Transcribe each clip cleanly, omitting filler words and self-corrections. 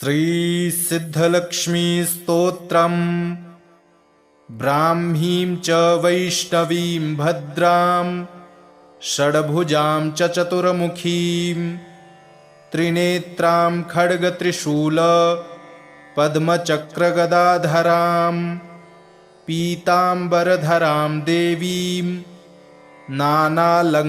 श्री सिद्धलक्ष्मी स्तोत्रम् ब्राह्मीं च वैष्णवीं भद्रां षड्भुजां च चतुर्मुखीं त्रिनेत्रां खड्गत्रिशूल पद्मचक्रगदाधरां पीताम्बरधरां देवीं नानालङ्कारभूषितां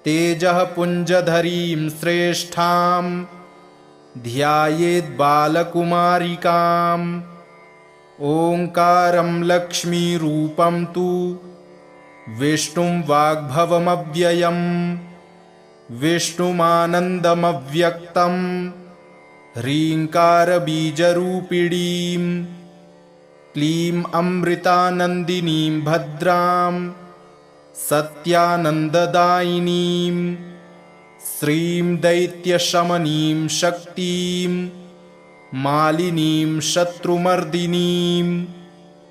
तेजः पुञ्जधरीं श्रेष्ठां ध्यायेद्बालकुमारिकाम् ओङ्कारं लक्ष्मीरूपं तु विष्णुं वाग्भवमव्ययम् विष्णुमानन्दमव्यक्तं ह्रीङ्कारबीजरूपिणीं क्लीं अमृतानन्दिनीं भद्रां सत्यानन्ददायिनीं श्रीं दैत्यशमनीं शक्तिं मालिनीं शत्रुमर्दिनीं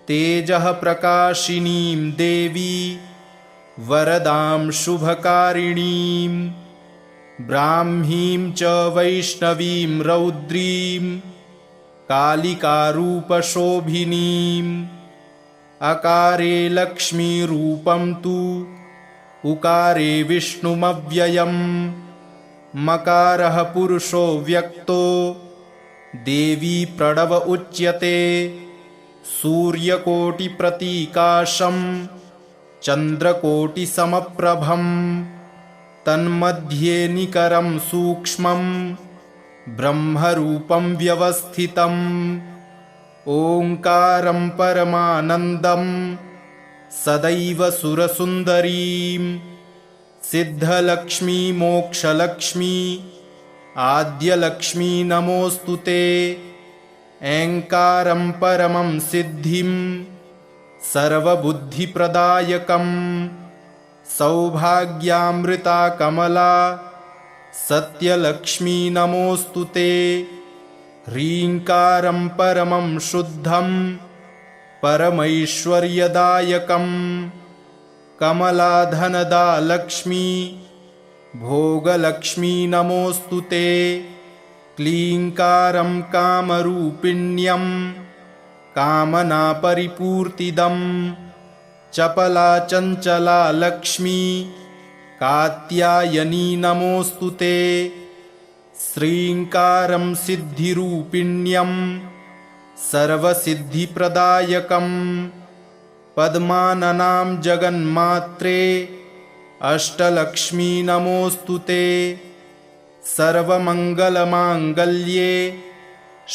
तेजः प्रकाशिनीं देवी वरदां शुभकारिणीं ब्राह्मीं च वैष्णवीं रौद्रीं कालिकारूपशोभिनीं अकारे लक्ष्मीरूपं तु उकारे विष्णुमव्ययम् मकारः पुरुषो व्यक्तो देवी प्रणव उच्यते सूर्यकोटिप्रतीकाशं चन्द्रकोटिसमप्रभं तन्मध्ये निकरं सूक्ष्मं ब्रह्मरूपं व्यवस्थितम् ओङ्कारं परमानन्दं सदैव सुरसुन्दरीं सिद्धलक्ष्मी मोक्षलक्ष्मी आद्यलक्ष्मी नमोऽस्तु ते ऐङ्कारं परमं सिद्धिं सर्वबुद्धिप्रदायकं सौभाग्यामृता कमला सत्यलक्ष्मी नमोऽस्तु ते ह्रीङ्कारं परमं शुद्धं परमैश्वर्यदायकं कमलाधनदा लक्ष्मी भोगलक्ष्मी नमोऽस्तु ते क्लीङ्कारं कामरूपिण्यं कामनापरिपूर्तिदं चपला चञ्चला लक्ष्मी कात्यायनी नमोऽस्तु ते श्रीङ्कारं सिद्धिरूपिण्यं सर्वसिद्धिप्रदायकं पद्माननां जगन्मात्रे अष्टलक्ष्मी नमोऽस्तु ते सर्वमङ्गलमाङ्गल्ये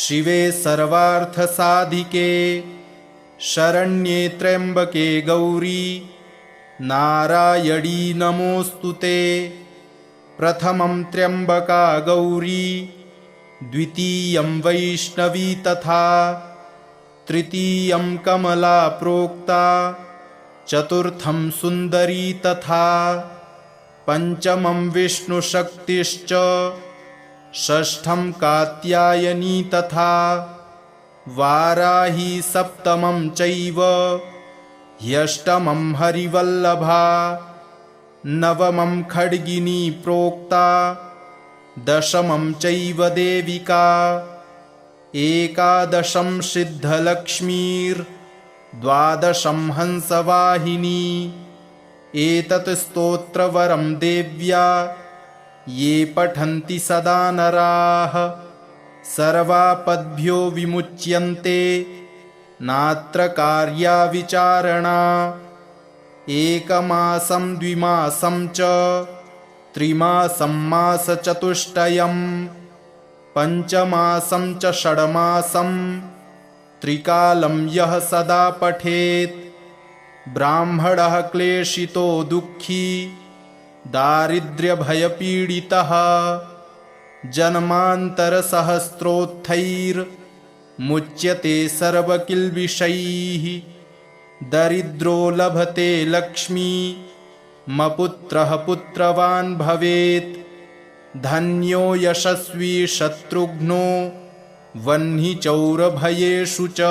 शिवे सर्वार्थसाधिके शरण्ये त्र्यम्बके गौरी नारायणी नमोऽस्तु ते प्रथमं त्र्यम्बका गौरी द्वितीयं वैष्णवी तथा तृतीयं कमला प्रोक्ता चतुर्थं सुन्दरी तथा पञ्चमं विष्णुशक्तिश्च षष्ठं कात्यायनी तथा वाराही सप्तमं चैव ह्यष्टमं हरिवल्लभा नवमं खड्गिनी प्रोक्ता दशमं चैव देविका एकादशं सिद्धलक्ष्मीर्द्वादशं हंसवाहिनी एतत् स्तोत्रवरं देव्या ये पठन्ति सदा नराः सर्वापद्भ्यो विमुच्यन्ते नात्र कार्या विचारणा एकमासं द्विमासं च त्रिमासं मासचतुष्टयं पञ्चमासं च षड्मासं त्रिकालं यः सदा पठेत् ब्राह्मणः क्लेशितो दुःखी दारिद्र्यभयपीडितः जन्मान्तरसहस्रोत्थैर्मुच्यते सर्वकिल्बिषैः दरिद्रो लभते लक्ष्मी मपुत्रः पुत्रवान् भवेत् धन्यो यशस्वी शत्रुघ्नो वह्नि चौरभयेषु च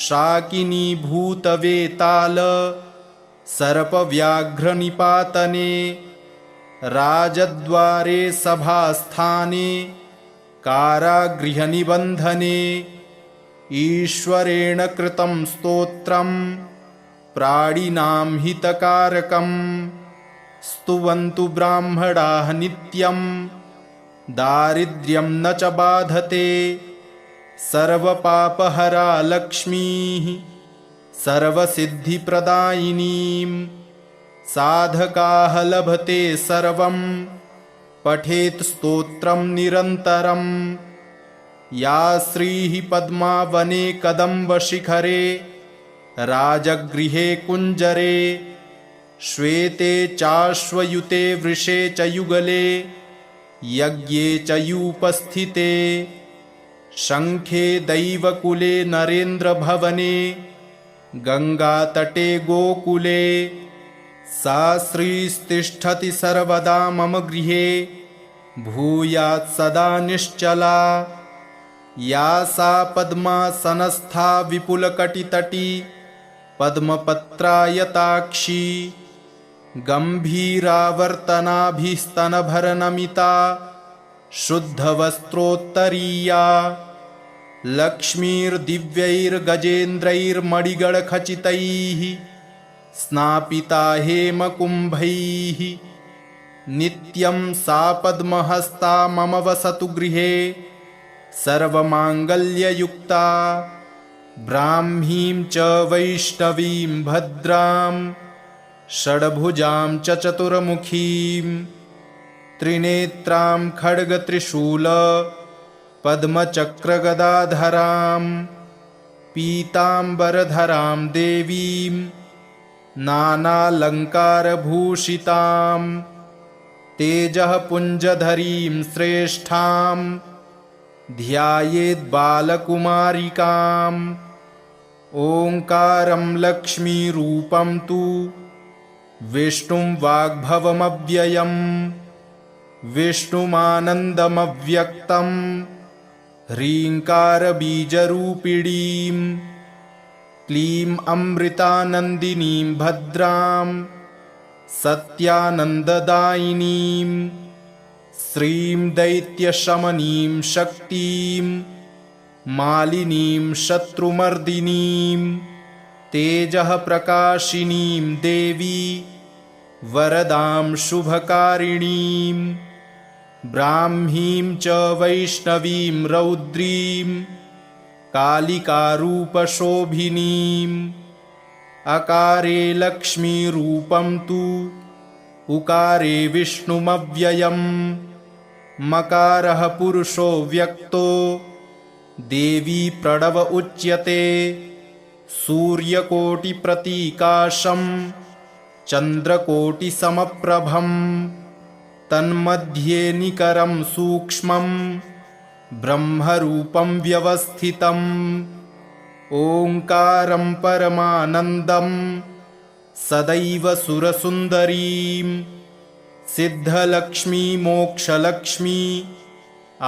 शाकिनी भूतवेताल सर्पव्याघ्रनिपातने राजद्वारे सभास्थाने कारागृहनिबन्धने ईश्वरेण कृतं स्तोत्रं प्राणिनां हितकारकं स्तुवन्तु ब्राह्मणाः नित्यं दारिद्र्यं न च बाधते सर्वपापहरा लक्ष्मीः सर्वसिद्धिप्रदायिनीं साधकाः लभते सर्वं पठेत् स्तोत्रं निरन्तरम् या श्रीः पद्मावने कदम्बशिखरे राजगृहे कुञ्जरे श्वेते चाश्वयुते वृषे च युगले यज्ञे च यूपस्थिते शङ्खे दैवकुले नरेन्द्रभवने गङ्गातटे गोकुले सा श्रीस्तिष्ठति सर्वदा मम गृहे भूयात् सदा निश्चला या सा पद्मासनस्था विपुलकटितटी पद्मपत्रायताक्षी गम्भीरावर्तनाभिस्तनभरनमिता शुद्धवस्त्रोत्तरीया लक्ष्मीर्दिव्यैर्गजेन्द्रैर्मणिगणखचितैः स्नापिता हेमकुम्भैः नित्यं सा पद्महस्ता मम वसतु गृहे सर्वमाङ्गल्ययुक्ता ब्राह्मीं च वैष्णवीं भद्रां षड्भुजां च चतुर्मुखीं त्रिनेत्रां खड्गत्रिशूल पद्मचक्रगदाधरां पीताम्बरधरां देवीं नानालङ्कारभूषितां तेजःपुञ्जधरीं श्रेष्ठां ध्यायेद्बालकुमारिकाम् ओङ्कारं लक्ष्मीरूपं तु विष्णुं वाग्भवमव्ययम् विष्णुमानन्दमव्यक्तं ह्रीङ्कारबीजरूपिणीं क्लीं अमृतानन्दिनीं भद्रां सत्यानन्ददायिनीं श्रीं दैत्यशमनीं शक्तिं मालिनीं शत्रुमर्दिनीं तेजःप्रकाशिनीं देवी वरदां शुभकारिणीं ब्राह्मीं च वैष्णवीं रौद्रीं कालिकारूपशोभिनीम् अकारे लक्ष्मीरूपं तु उकारे विष्णुमव्ययम् मकारः पुरुषो व्यक्तो देवी प्रणव उच्यते सूर्यकोटिप्रतीकाशं चन्द्रकोटिसमप्रभं तन्मध्ये निकरं सूक्ष्मं ब्रह्मरूपं व्यवस्थितम् ओङ्कारं परमानन्दं सदैव सुरसुन्दरीं सिद्धलक्ष्मी मोक्षलक्ष्मी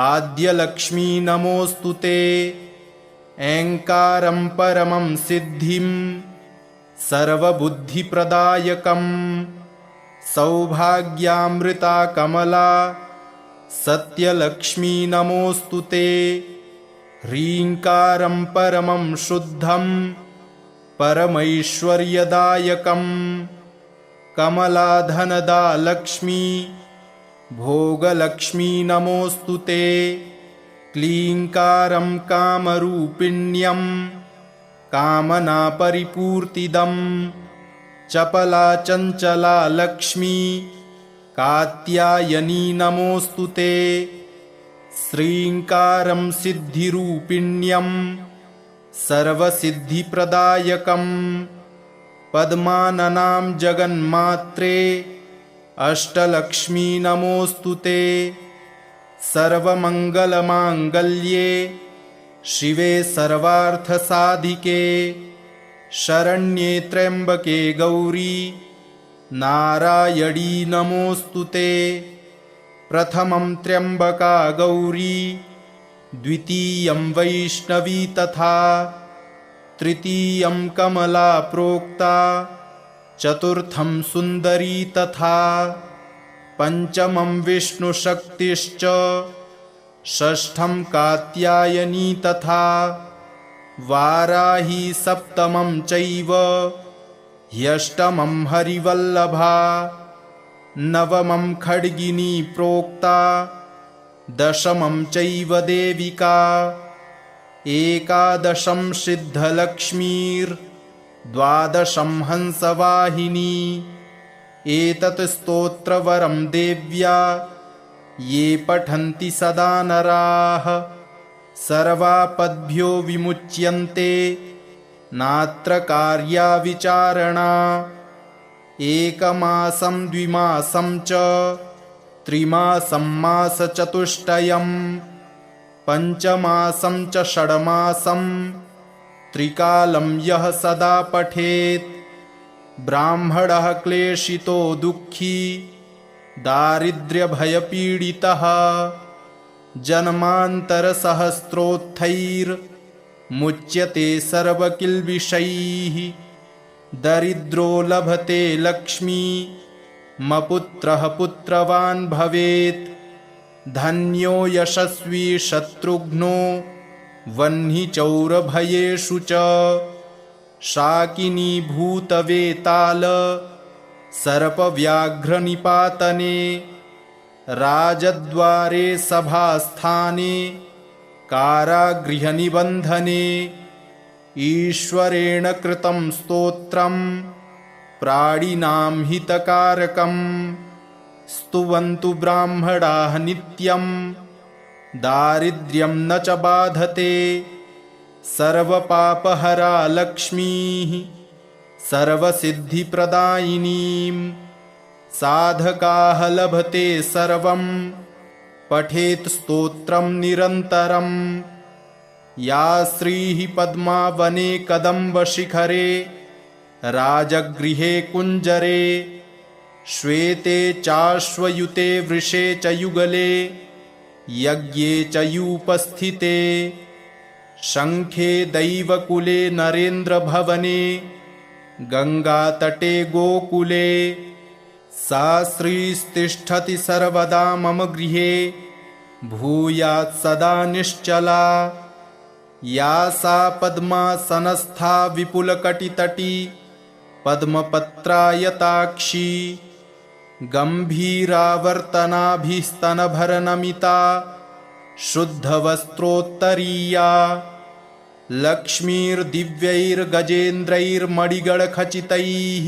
आद्यलक्ष्मी नमोऽस्तु ते ऐङ्कारं परमं सिद्धिं सर्वबुद्धिप्रदायकं सौभाग्यामृता कमला सत्यलक्ष्मी नमोऽस्तु ते ह्रीङ्कारं परमं शुद्धं परमैश्वर्यदायकं कमलाधनदा लक्ष्मी भोगलक्ष्मी नमोऽस्तु ते क्लीङ्कारं कामरूपिण्यं कामनापरिपूर्तिदं चपला चञ्चला लक्ष्मी कात्यायनी नमोऽस्तु ते श्रीङ्कारं सिद्धिरूपिण्यं सर्वसिद्धिप्रदायकं पद्माननां जगन्मात्रे अष्टलक्ष्मी नमोऽस्तु ते सर्वमङ्गलमाङ्गल्ये शिवे सर्वार्थसाधिके शरण्ये त्र्यम्बके गौरी नारायणी नमोऽस्तु ते प्रथमं त्र्यम्बका गौरी द्वितीयं वैष्णवी तथा तृतीयं कमला प्रोक्ता चतुर्थं सुन्दरी तथा पंचमं विष्णुशक्तिश्च षष्ठं कात्यायनी तथा वाराही सप्तमं चैव ह्यष्टमं हरिवल्लभा नवमं खड्गिनी प्रोक्ता दशमं चैव देविका एकादशं सिद्धलक्ष्मीर्द्वादशं हंसवाहिनी एतत् स्तोत्रवरं देव्या ये पठन्ति सदा नराः सर्वापद्भ्यो विमुच्यन्ते नात्र कार्या विचारणा एकमासं द्विमासं च त्रिमासं मासचतुष्टयं पञ्चमासं च षड्मासं त्रिकालं यः सदा पठेत् ब्राह्मणः क्लेशितो दुःखी दारिद्र्यभयपीडितः जन्मान्तरसहस्रोत्थैर्मुच्यते सर्वकिल्बिषैः दरिद्रो लभते लक्ष्मी मपुत्रः पुत्रवान् भवेत् धन्यो यशस्वी शत्रुघ्नो वह्नि चौरभयेषु च शाकिनी भूतवेताल सर्पव्याघ्रनिपातने राजद्वारे सभास्थाने कारागृहनिबन्धने ईश्वरेण कृतं स्तोत्रं प्राणिनां हितकारकं स्तुवन्तु ब्राह्मणाः नित्यं दारिद्र्यं न च बाधते सर्वपापहरा लक्ष्मीः सर्वसिद्धिप्रदायिनीं साधकाः लभते सर्वं पठेत् स्तोत्रं निरन्तरं या श्रीः पद्मावने कदम्बशिखरे राजगृहे कुञ्जरे श्वेते चाश्वयुते वृषे च युगले यज्ञे च यूपस्थिते शङ्खे दैवकुले नरेन्द्रभवने गङ्गातटे गोकुले सा श्रीस्तिष्ठति सर्वदा मम गृहे भूयात् सदा निश्चला या सा पद्मासनस्था विपुलकटितटी पद्मपत्रायताक्षी गम्भीरावर्तनाभिस्तनभरनमिता शुद्धवस्त्रोत्तरीया लक्ष्मीर्दिव्यैर्गजेन्द्रैर्मणिगणखचितैः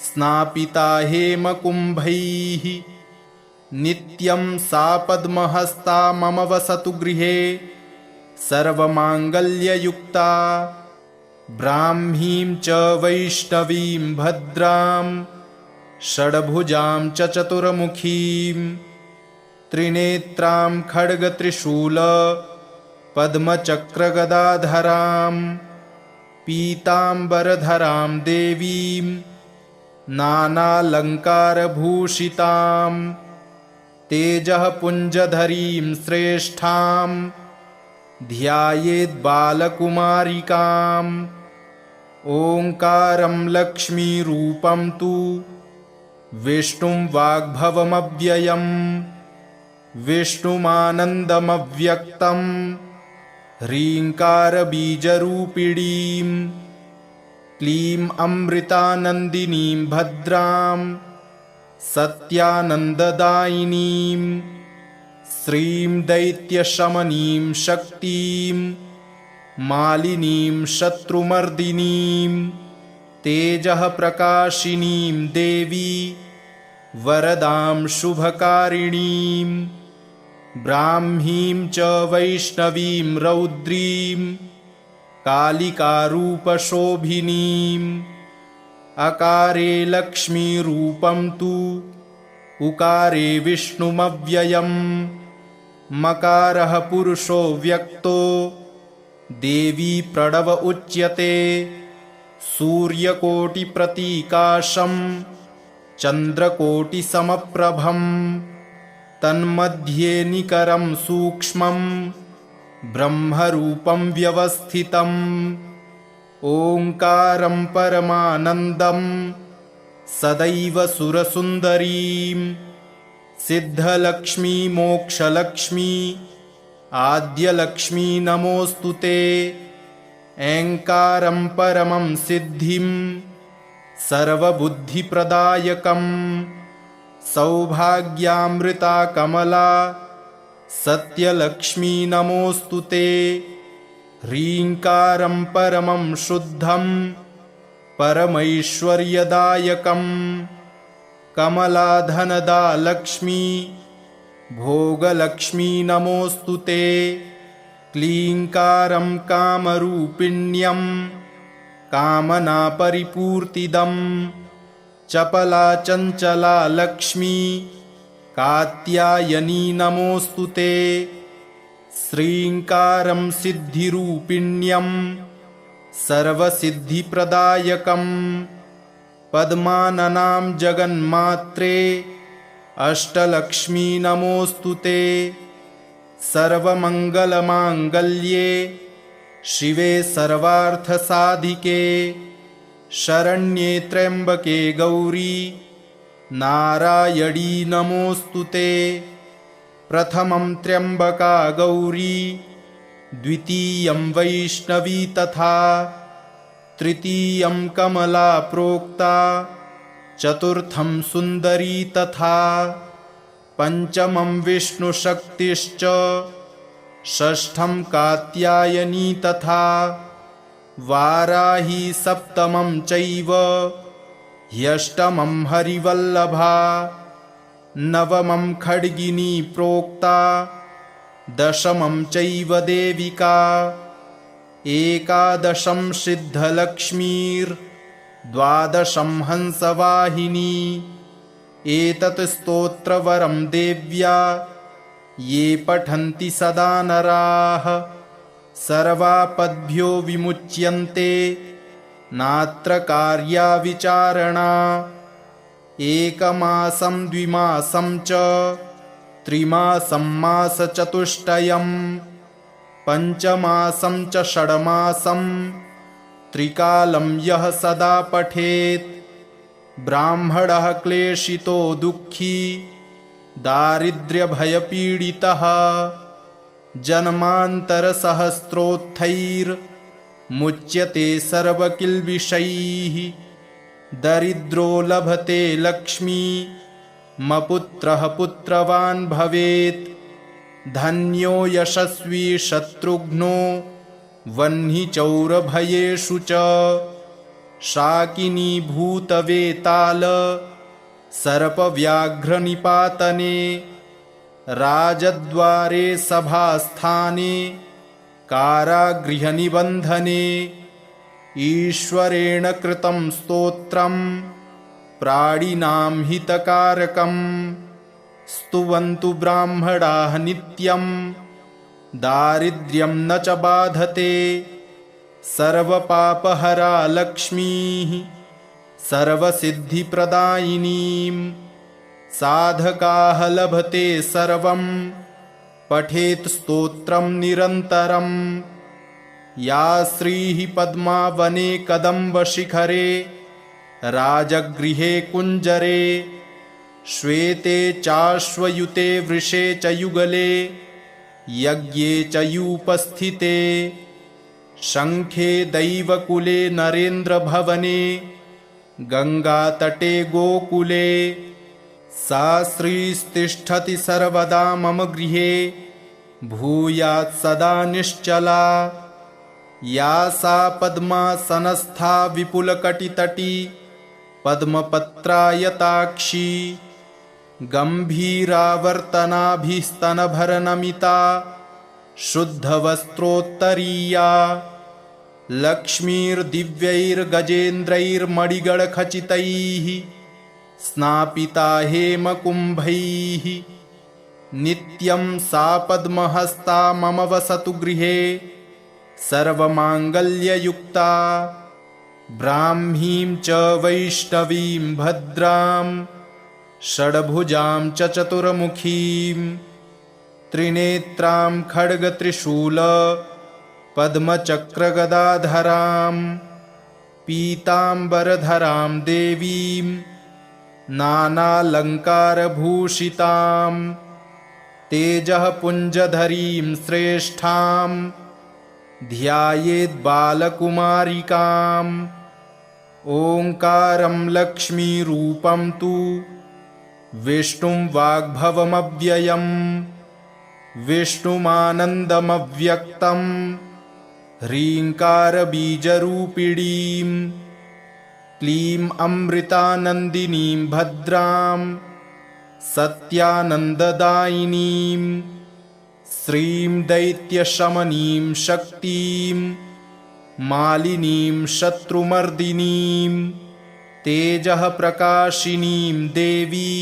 स्नापिता हेमकुम्भैः नित्यं सा पद्महस्ता मम वसतु गृहे सर्वमाङ्गल्ययुक्ता ब्राह्मीं च वैष्णवीं भद्रां षड्भुजां च चतुर्मुखीं त्रिनेत्रां खड्गत्रिशूल पद्मचक्रगदाधरां पीताम्बरधरां देवीं नानालङ्कारभूषितां तेजःपुञ्जधरीं श्रेष्ठां ध्यायेद्बालकुमारिकाम् ओङ्कारं लक्ष्मीरूपं तु विष्णुं वाग्भवमव्ययम् विष्णुमानन्दमव्यक्तं ह्रीङ्कारबीजरूपिणीं क्लीं अमृतानन्दिनीं भद्रां सत्यानन्ददायिनीं श्रीं दैत्यशमनीं शक्तिं मालिनीं शत्रुमर्दिनीं तेजःप्रकाशिनीं देवी वरदां शुभकारिणीं ब्राह्मीं च वैष्णवीं रौद्रीं कालिकारूपशोभिनीम् अकारे लक्ष्मीरूपं तु उकारे विष्णुमव्ययम् मकारः पुरुषो व्यक्तो देवी प्रणव उच्यते सूर्यकोटिप्रतीकाशं चन्द्रकोटिसमप्रभं तन्मध्ये निकरं सूक्ष्मं ब्रह्मरूपं व्यवस्थितम् ओङ्कारं परमानन्दं सदैव सुरसुन्दरीं सिद्धलक्ष्मी मोक्षलक्ष्मी आद्यलक्ष्मी नमोऽस्तुते। ऐङ्कारं परमं सिद्धिं सर्वबुद्धिप्रदायकं सौभाग्यामृता कमला सत्यलक्ष्मी नमोऽस्तुते। ह्रीङ्कारं परमं शुद्धं परमैश्वर्यदायकं कमलाधनदा लक्ष्मी भोगलक्ष्मी नमोऽस्तुते। क्लीङ्कारं कामरूपिण्यं कामनापरिपूर्तिदं चपला चञ्चला लक्ष्मी कात्यायनी नमोऽस्तुते। श्रीङ्कारं सिद्धिरूपिण्यं सर्वसिद्धिप्रदायकं पद्माननां जगन्मात्रे अष्टलक्ष्मी नमोऽस्तुते। सर्वमङ्गलमाङ्गल्ये शिवे सर्वार्थसाधिके शरण्ये त्र्यम्बके गौरी नारायणी नमोऽस्तुते। प्रथमं त्र्यम्बका गौरी द्वितीयं वैष्णवी तथा तृतीयं कमला प्रोक्ता चतुर्थं सुन्दरी तथा पंचमं विष्णुशक्तिश्च षष्ठं कात्यायनी तथा वाराही सप्तमं चैव ह्यष्टमं हरिवल्लभा नवमं खड्गिनी प्रोक्ता दशमं चैव देविका एकादशं सिद्धलक्ष्मीर्द्वादशं हंसवाहिनी। एतत् स्तोत्रवरं देव्या ये पठन्ति सदा नराः सर्वापद्भ्यो विमुच्यन्ते नात्र कार्या विचारणा। एकमासं द्विमासं च त्रिमासं मासचतुष्टयं पञ्चमासं च षड्मासं त्रिकालं यः सदा पठेत् ब्राह्मणः क्लेशितो दुःखी दारिद्र्यभयपीडितः जन्मान्तरसहस्रोत्थैर्मुच्यते सर्वकिल्बिषैः। दरिद्रो लभते लक्ष्मी मपुत्रः पुत्रवान् भवेत्। धन्यो यशस्वी शत्रुघ्नो वह्निचौरभयेषु च शाकिनी भूतवेताल सर्पव्याघ्रनिपातने राजद्वारे सभास्थाने कारागृहनिबन्धने। ईश्वरेण कृतं स्तोत्रं प्राणिनां हितकारकं स्तुवन्तु ब्राह्मणाः नित्यं दारिद्र्यं न च बाधते। सर्वपापहरा लक्ष्मीः सर्वसिद्धिप्रदायिनीं साधकाः लभते सर्वं पठेत् स्तोत्रं निरन्तरं। या श्रीः पद्मावने कदम्बशिखरे राजगृहे कुञ्जरे श्वेते चाश्वयुते वृषे च युगले यज्ञे च यूपस्थिते शङ्खे दैवकुले नरेन्द्रभवने गङ्गातटे गोकुले सा श्रीस्तिष्ठति सर्वदा मम गृहे भूयात् सदा निश्चला। या सा पद्मासनस्था विपुलकटितटी पद्मपत्रायताक्षी गम्भीरावर्तनाभिस्तनभरनमिता शुद्धवस्त्रोत्तरीया लक्ष्मीर्दिव्यैर्गजेन्द्रैर्मणिगणखचितैः स्नापिता हेमकुम्भैः नित्यं सा पद्महस्ता मम वसतु गृहे सर्वमाङ्गल्ययुक्ता। ब्राह्मीं च वैष्णवीं भद्रां षड्भुजां च चतुर्मुखीं त्रिनेत्रां खड्गत्रिशूल पद्मचक्रगदाधरां पीताम्बरधरां देवीं नानालङ्कारभूषितां तेजः पुञ्जधरीं श्रेष्ठां ध्यायेद्बालकुमारिकाम् ओङ्कारं लक्ष्मीरूपं तु विष्णुं वाग्भवमव्ययम् विष्णुमानन्दमव्यक्तं ह्रीङ्कारबीजरूपिणीं क्लीं अमृतानन्दिनीं भद्रां सत्यानन्ददायिनीं श्रीं दैत्यशमनीं शक्तिं मालिनीं शत्रुमर्दिनीं तेजः प्रकाशिनीं देवी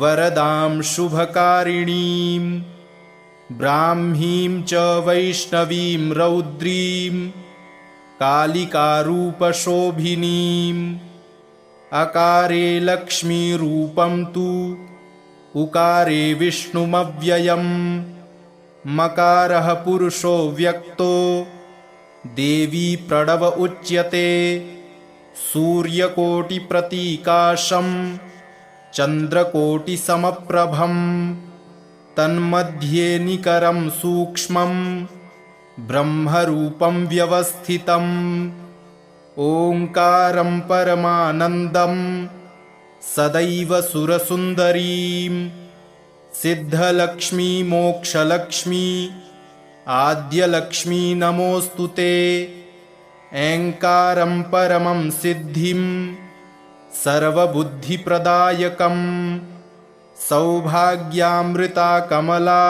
वरदां शुभकारिणीं ब्राह्मीं च वैष्णवीं रौद्रीं कालिकारूपशोभिनीम् अकारे लक्ष्मीरूपं तु उकारे विष्णुमव्ययम् मकारः पुरुषो व्यक्तो देवी प्रणव उच्यते सूर्यकोटिप्रतीकाशं चन्द्रकोटिसमप्रभम् तन्मध्ये निकरं सूक्ष्मं ब्रह्मरूपं व्यवस्थितम् ओङ्कारं परमानन्दं सदैव सुरसुन्दरीं सिद्धलक्ष्मी मोक्षलक्ष्मी आद्यलक्ष्मी नमोऽस्तु ते ऐङ्कारं परमं सिद्धिं सर्वबुद्धिप्रदायकं सौभाग्यामृता कमला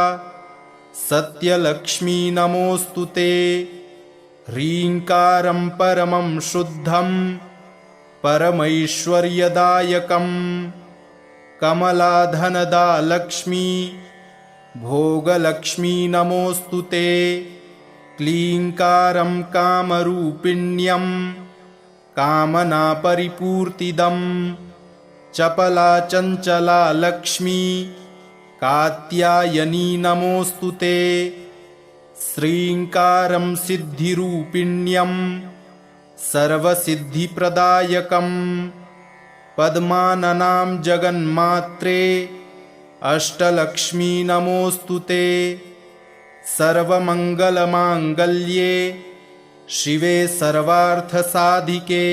सत्यलक्ष्मी नमोऽस्तु ते ह्रीङ्कारं परमं शुद्धं परमैश्वर्यदायकं कमलाधनदा लक्ष्मी भोगलक्ष्मी नमोऽस्तु ते क्लीङ्कारं कामरूपिण्यं कामनापरिपूर्तिदं चपला चञ्चला लक्ष्मी कात्यायनी नमोऽस्तु ते श्रीङ्कारं सिद्धिरूपिण्यं सर्वसिद्धिप्रदायकं पद्माननां जगन्मात्रे अष्टलक्ष्मी नमोऽस्तु ते सर्वमङ्गलमाङ्गल्ये शिवे सर्वार्थसाधिके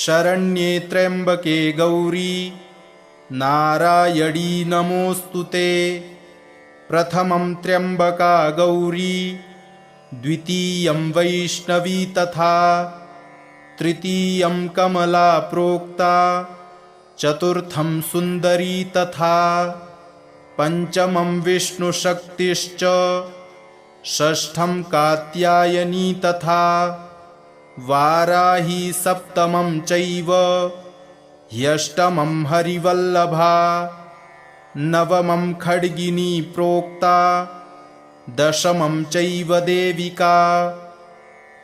शरण्ये त्र्यम्बके गौरी नारायणी नमोऽस्तु ते प्रथमं त्र्यम्बका गौरी द्वितीयं वैष्णवी तथा तृतीयं कमला प्रोक्ता चतुर्थं सुन्दरी तथा पञ्चमं विष्णुशक्तिश्च षष्ठं कात्यायनी तथा वाराही सप्तमं चैव ह्यष्टमं हरिवल्लभा नवमं खड्गिनी प्रोक्ता दशमं चैव देविका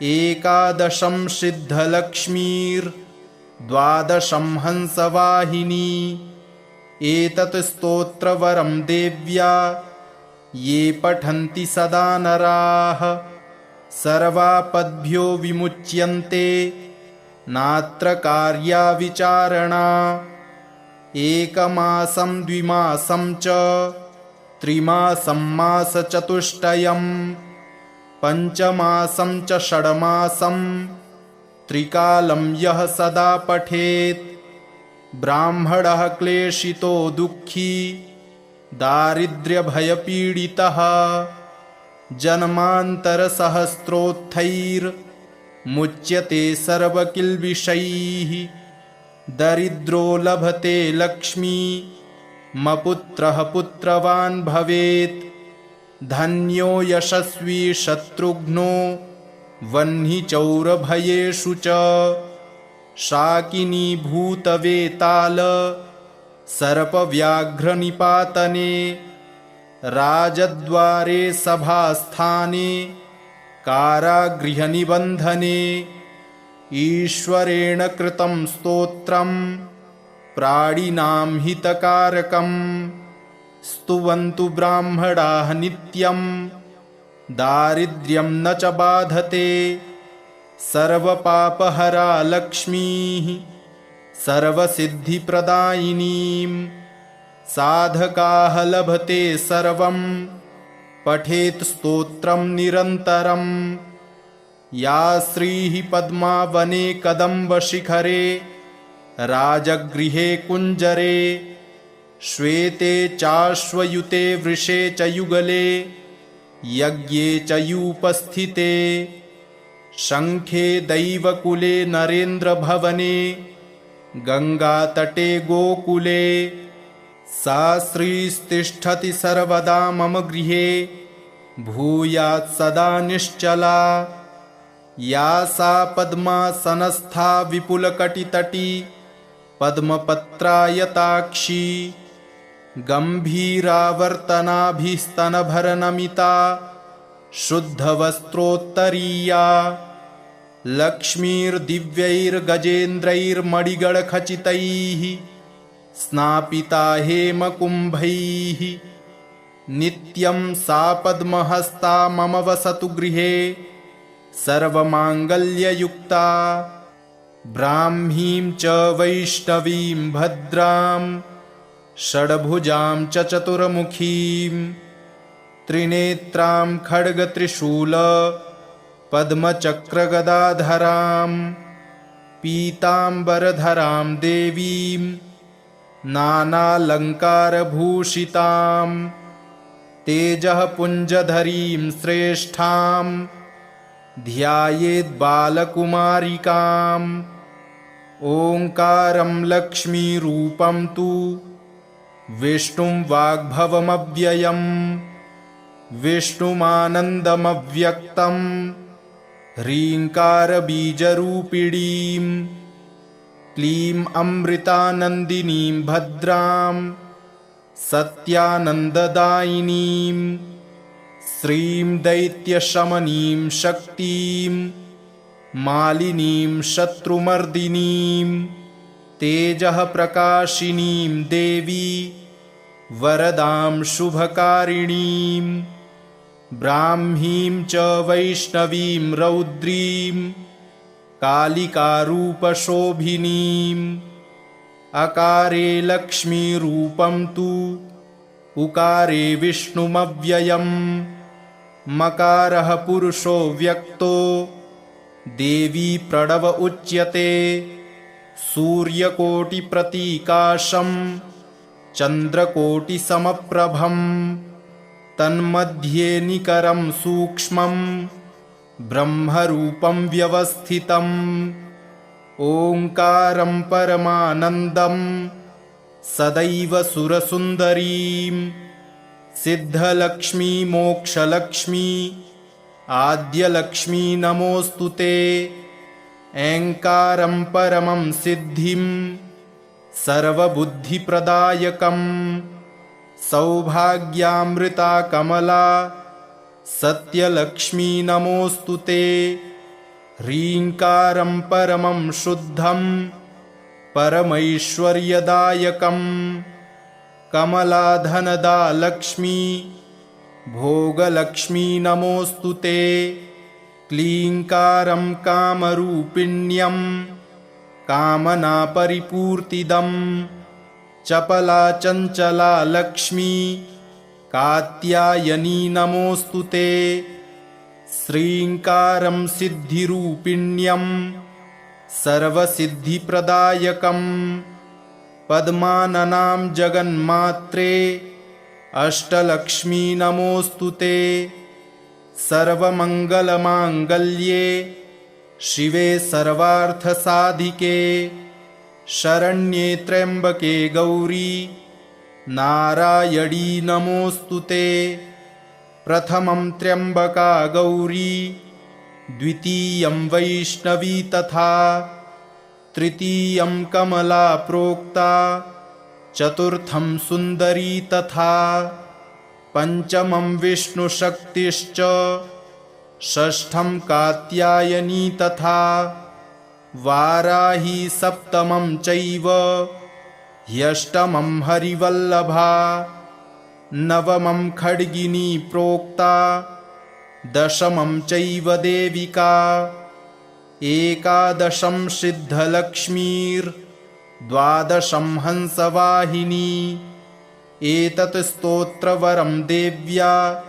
एकादशं सिद्धलक्ष्मीर्द्वादशं हंसवाहिनी एतत् स्तोत्रवरं देव्या ये पठन्ति सदा नराः सर्वापद्भ्यो विमुच्यन्ते नात्र कार्या विचारणा एकमासं द्विमासं च त्रिमासं मासचतुष्टयं पञ्चमासं च षड्मासं त्रिकालं यः सदा पठेत् ब्राह्मणः क्लेशितो दुःखी दारिद्र्यभयपीडितः जन्मान्तरसहस्रोत्थैर्मुच्यते सर्वकिल्बिषैः दरिद्रो लभते लक्ष्मी मपुत्रः पुत्रवान् भवेत् धन्यो यशस्वी शत्रुघ्नो वह्निचौरभयेषु च शाकिनी भूतवेताल सर्पव्याघ्रनिपातने राजद्वारे सभास्थाने कारागृहनिबन्धने ईश्वरेण कृतं स्तोत्रं प्राणिनां हितकारकं स्तुवन्तु ब्राह्मणाः नित्यं दारिद्र्यं न च बाधते सर्वपापहरा लक्ष्मीः सर्वसिद्धिप्रदायिनीं साधकाः लभते सर्वं पठेत् स्तोत्रं निरन्तरं। या श्रीः पद्मावने कदम्बशिखरे राजगृहे कुञ्जरे श्वेते चाश्वयुते वृषे च युगले यज्ञे च यूपस्थिते शङ्खे दैवकुले नरेन्द्रभवने गङ्गातटे गोकुले सा श्रीस्तिष्ठति सर्वदा मम गृहे भूयात् सदा निश्चला। या सा पद्मासनस्था विपुलकटितटी पद्मपत्रायताक्षी गम्भीरावर्तनाभिस्तनभरनमिता शुद्धवस्त्रोत्तरीया लक्ष्मीर्दिव्यैर्गजेन्द्रैर्मणिगणखचितैः स्नापिता हेमकुम्भैः नित्यं सा पद्महस्ता मम वसतु गृहे सर्वमाङ्गल्ययुक्ता। ब्राह्मीं च वैष्णवीं भद्रां षड्भुजां च चतुर्मुखीं त्रिनेत्रां खड्गत्रिशूल पद्मचक्रगदाधरां पीताम्बरधरां देवीं नानालङ्कारभूषितां तेजःपुञ्जधरीं श्रेष्ठां ध्यायेद्बालकुमारिकाम्। ओङ्कारं लक्ष्मीरूपं तु विष्णुं वाग्भवमव्ययम् विष्णुमानन्दमव्यक्तं ह्रीङ्कारबीजरूपिणीं क्लीं अमृतानन्दिनीं भद्रां सत्यानन्ददायिनीं श्रीं दैत्यशमनीं शक्तिं मालिनीं शत्रुमर्दिनीं तेजःप्रकाशिनीं देवी वरदां शुभकारिणीं। ब्राह्मीं च वैष्णवीं रौद्रीं कालिकारूपशोभिनीं अकारे लक्ष्मीरूपं तु उकारे विष्णुमव्ययम् मकारः पुरुषो व्यक्तो देवी प्रणव उच्यते सूर्यकोटिप्रतीकाशं चन्द्रकोटिसमप्रभं तन्मध्ये निकरं सूक्ष्मं ब्रह्मरूपं व्यवस्थितम्। ओङ्कारं परमानन्दं सदैव सुरसुन्दरीं सिद्धलक्ष्मी मोक्षलक्ष्मी आद्यलक्ष्मी नमोऽस्तु ते। ऐङ्कारं परमं सिद्धिं सर्वबुद्धिप्रदायकं सौभाग्यामृता कमला सत्यलक्ष्मी नमोऽस्तु ते। ह्रीङ्कारं परमं शुद्धं परमैश्वर्यदायकं कमलाधनदा लक्ष्मी भोगलक्ष्मी नमोऽस्तु ते। क्लीङ्कारं कामरूपिण्यं कामनापरिपूर्तिदं चपला चञ्चला लक्ष्मी कात्यायनी नमोऽस्तु ते। श्रीङ्कारं सिद्धिरूपिण्यं सर्वसिद्धिप्रदायकं पद्माननां जगन्मात्रे अष्टलक्ष्मी नमोऽस्तु ते। सर्वमङ्गलमाङ्गल्ये शिवे सर्वार्थसाधिके शरण्ये त्र्यम्बके गौरी नारायणी नमोऽस्तु ते। प्रथमं त्र्यम्बका गौरी द्वितीयं वैष्णवी तथा तृतीयं कमला प्रोक्ता चतुर्थं सुन्दरी तथा पंचमं विष्णुशक्तिश्च षष्ठं कात्यायनी तथा वाराही सप्तमं चैव ह्यष्टमं हरिवल्लभा नवमं खड्गिनी प्रोक्ता दशमं चैव देविका एकादशं सिद्धलक्ष्मीर् द्वादशं हंसवाहिनी। एतत् स्तोत्रवरं देव्या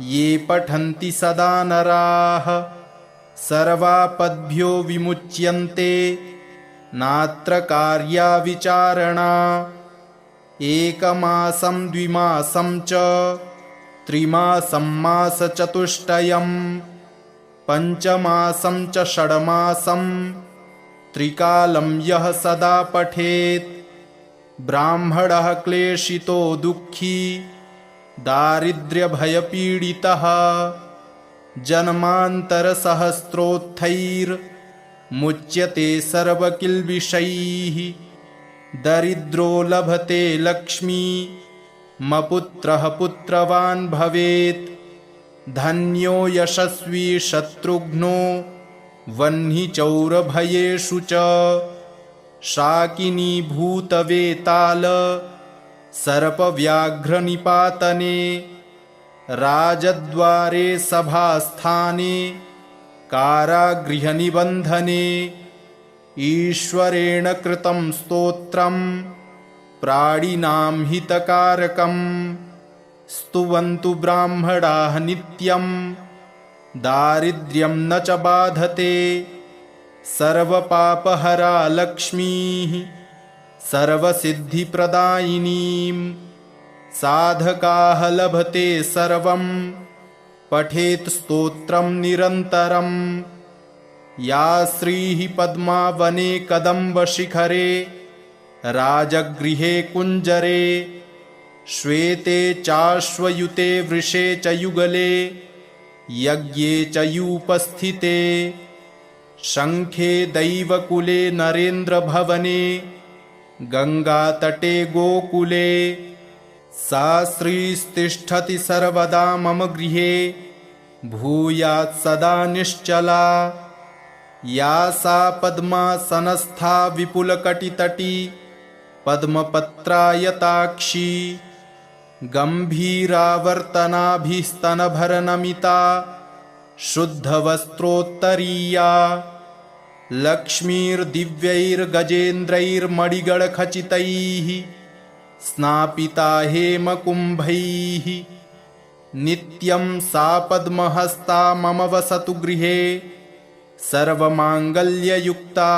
ये पठन्ति सदा नराः सर्वापद्भ्यो विमुच्यन्ते नात्र कार्या विचारणा। एकमासं द्विमासं च त्रिमासं मासचतुष्टयं पञ्चमासं च षड्मासं त्रिकालं यः सदा पठेत् ब्राह्मणः क्लेशितो दुःखी दारिद्र्यभयपीडितः जन्मान्तरसहस्रोत्थैर्मुच्यते सर्वकिल्बिषैः। दरिद्रो लभते लक्ष्मी मपुत्रः पुत्रवान् भवेत्। धन्यो यशस्वी शत्रुघ्नो वह्नि चौरभयेषु च। शाकिनी भूतवेताल सर्पव्याघ्रनिपातने। राजद्वारे सभास्थाने कारागृहनिबन्धने। ईश्वरेण कृतं स्तोत्रं प्राणिनां हितकारकं। स्तुवन्तु ब्राह्मणाः नित्यं दारिद्र्यं न च बाधते। सर्वपापहरा लक्ष्मीः सर्वसिद्धिप्रदायिनीं। साधकाः लभते सर्वं पठेत् स्तोत्रं निरन्तरं। या श्रीः पद्मा वने कदम्बशिखरे राजगृहे कुञ्जरे। श्वेते चाश्वयुते वृषे च युगले यज्ञे च यूपस्थिते। शङ्खे दैवकुले नरेन्द्रभवने गङ्गातटे गोकुले। सा श्रीस्तिष्ठति सर्वदा मम गृहे भूयात् सदा निश्चला। या सा पद्मासनस्था विपुलकटितटी पद्मपत्रायताक्षी। गम्भीरावर्तनाभिस्तनभरनमिता शुद्धवस्त्रोत्तरीया। लक्ष्मीर्दिव्यैर्गजेन्द्रैर्मणिगणखचितैः स्नापिता हेमकुम्भैः। नित्यं सा पद्महस्ता मम वसतु गृहे सर्वमाङ्गल्ययुक्ता।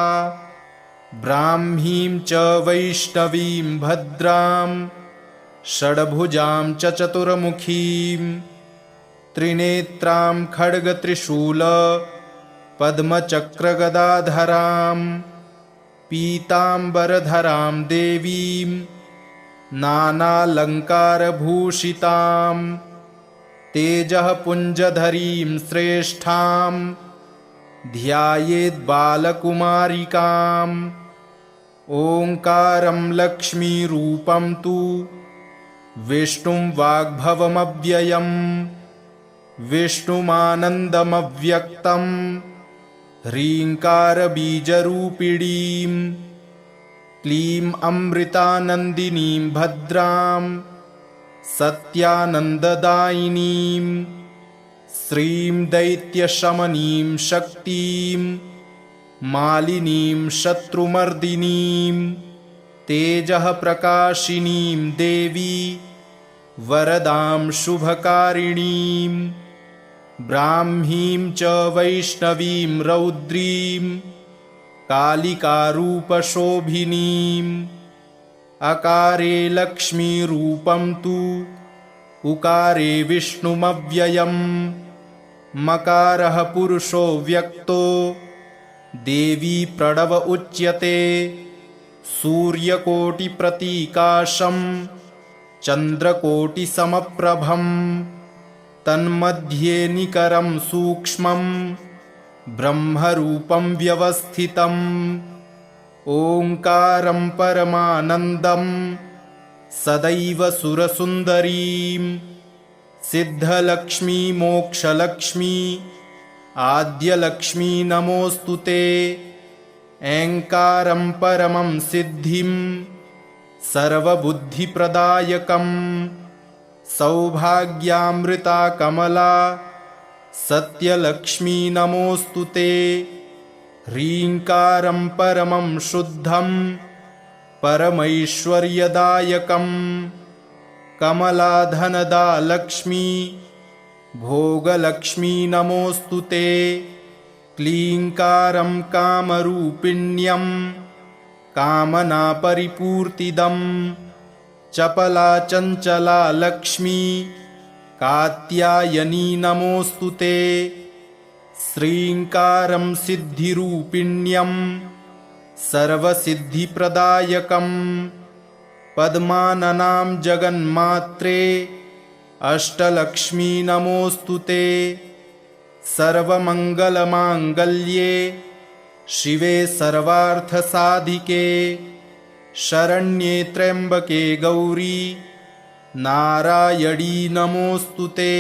ब्राह्मीं च वैष्णवीं भद्रां षड्भुजां च चतुर्मुखीं। त्रिनेत्रां खड्गत्रिशूल पद्मचक्रगदाधरां। पीताम्बरधरां देवीं नानालङ्कारभूषितां। तेजःपुञ्जधरीं श्रेष्ठां ध्यायेत् बालकुमारिकाम्। ओङ्कारं लक्ष्मीरूपं तु विष्णुं वाग्भवमव्ययम्। विष्णुमानन्दमव्यक्तं ह्रीङ्कारबीजरूपिणीं। क्लीं अमृतानन्दिनीं भद्रां सत्यानन्ददायिनीं। श्रीं दैत्यशमनीं शक्तिं मालिनीं शत्रुमर्दिनीं। तेजःप्रकाशिनीं देवी वरदां शुभकारिणीं। ब्राह्मीं च वैष्णवीं रौद्रीं कालिकारूपशोभिनीम्। अकारे लक्ष्मीरूपं तु उकारे विष्णुमव्ययम्। मकारः पुरुषो व्यक्तो देवी प्रणव उच्यते। सूर्यकोटिप्रतीकाशं चन्द्रकोटिसमप्रभम्। तन्मध्ये निकरं सूक्ष्मं ब्रह्मरूपं व्यवस्थितम्। ओङ्कारं परमानन्दं सदैव सुरसुन्दरीं। सिद्धलक्ष्मी मोक्षलक्ष्मी आद्यलक्ष्मी नमोऽस्तु ते। ऐङ्कारं परमं सिद्धिं सर्वबुद्धिप्रदायकम्। सौभाग्यामृता कमला सत्यलक्ष्मी नमोऽस्तु ते। ह्रीङ्कारं परमं शुद्धं परमैश्वर्यदायकम् कमलाधनदा लक्ष्मी भोगलक्ष्मी नमोऽस्तु ते क्लीङ्कारं कामरूपिण्यं कामनापरिपूर्तिदं चपला चञ्चला लक्ष्मी कात्यायनी नमोऽस्तु ते श्रीङ्कारं सिद्धिरूपिण्यं सर्वसिद्धिप्रदायकं पद्माननां जगन्मात्रे अष्टलक्ष्मी नमोऽस्तु ते सर्वमङ्गलमाङ्गल्ये शिवे सर्वार्थसाधिके शरण्ये त्र्यम्बके गौरी नारायणी नमोऽस्तु ते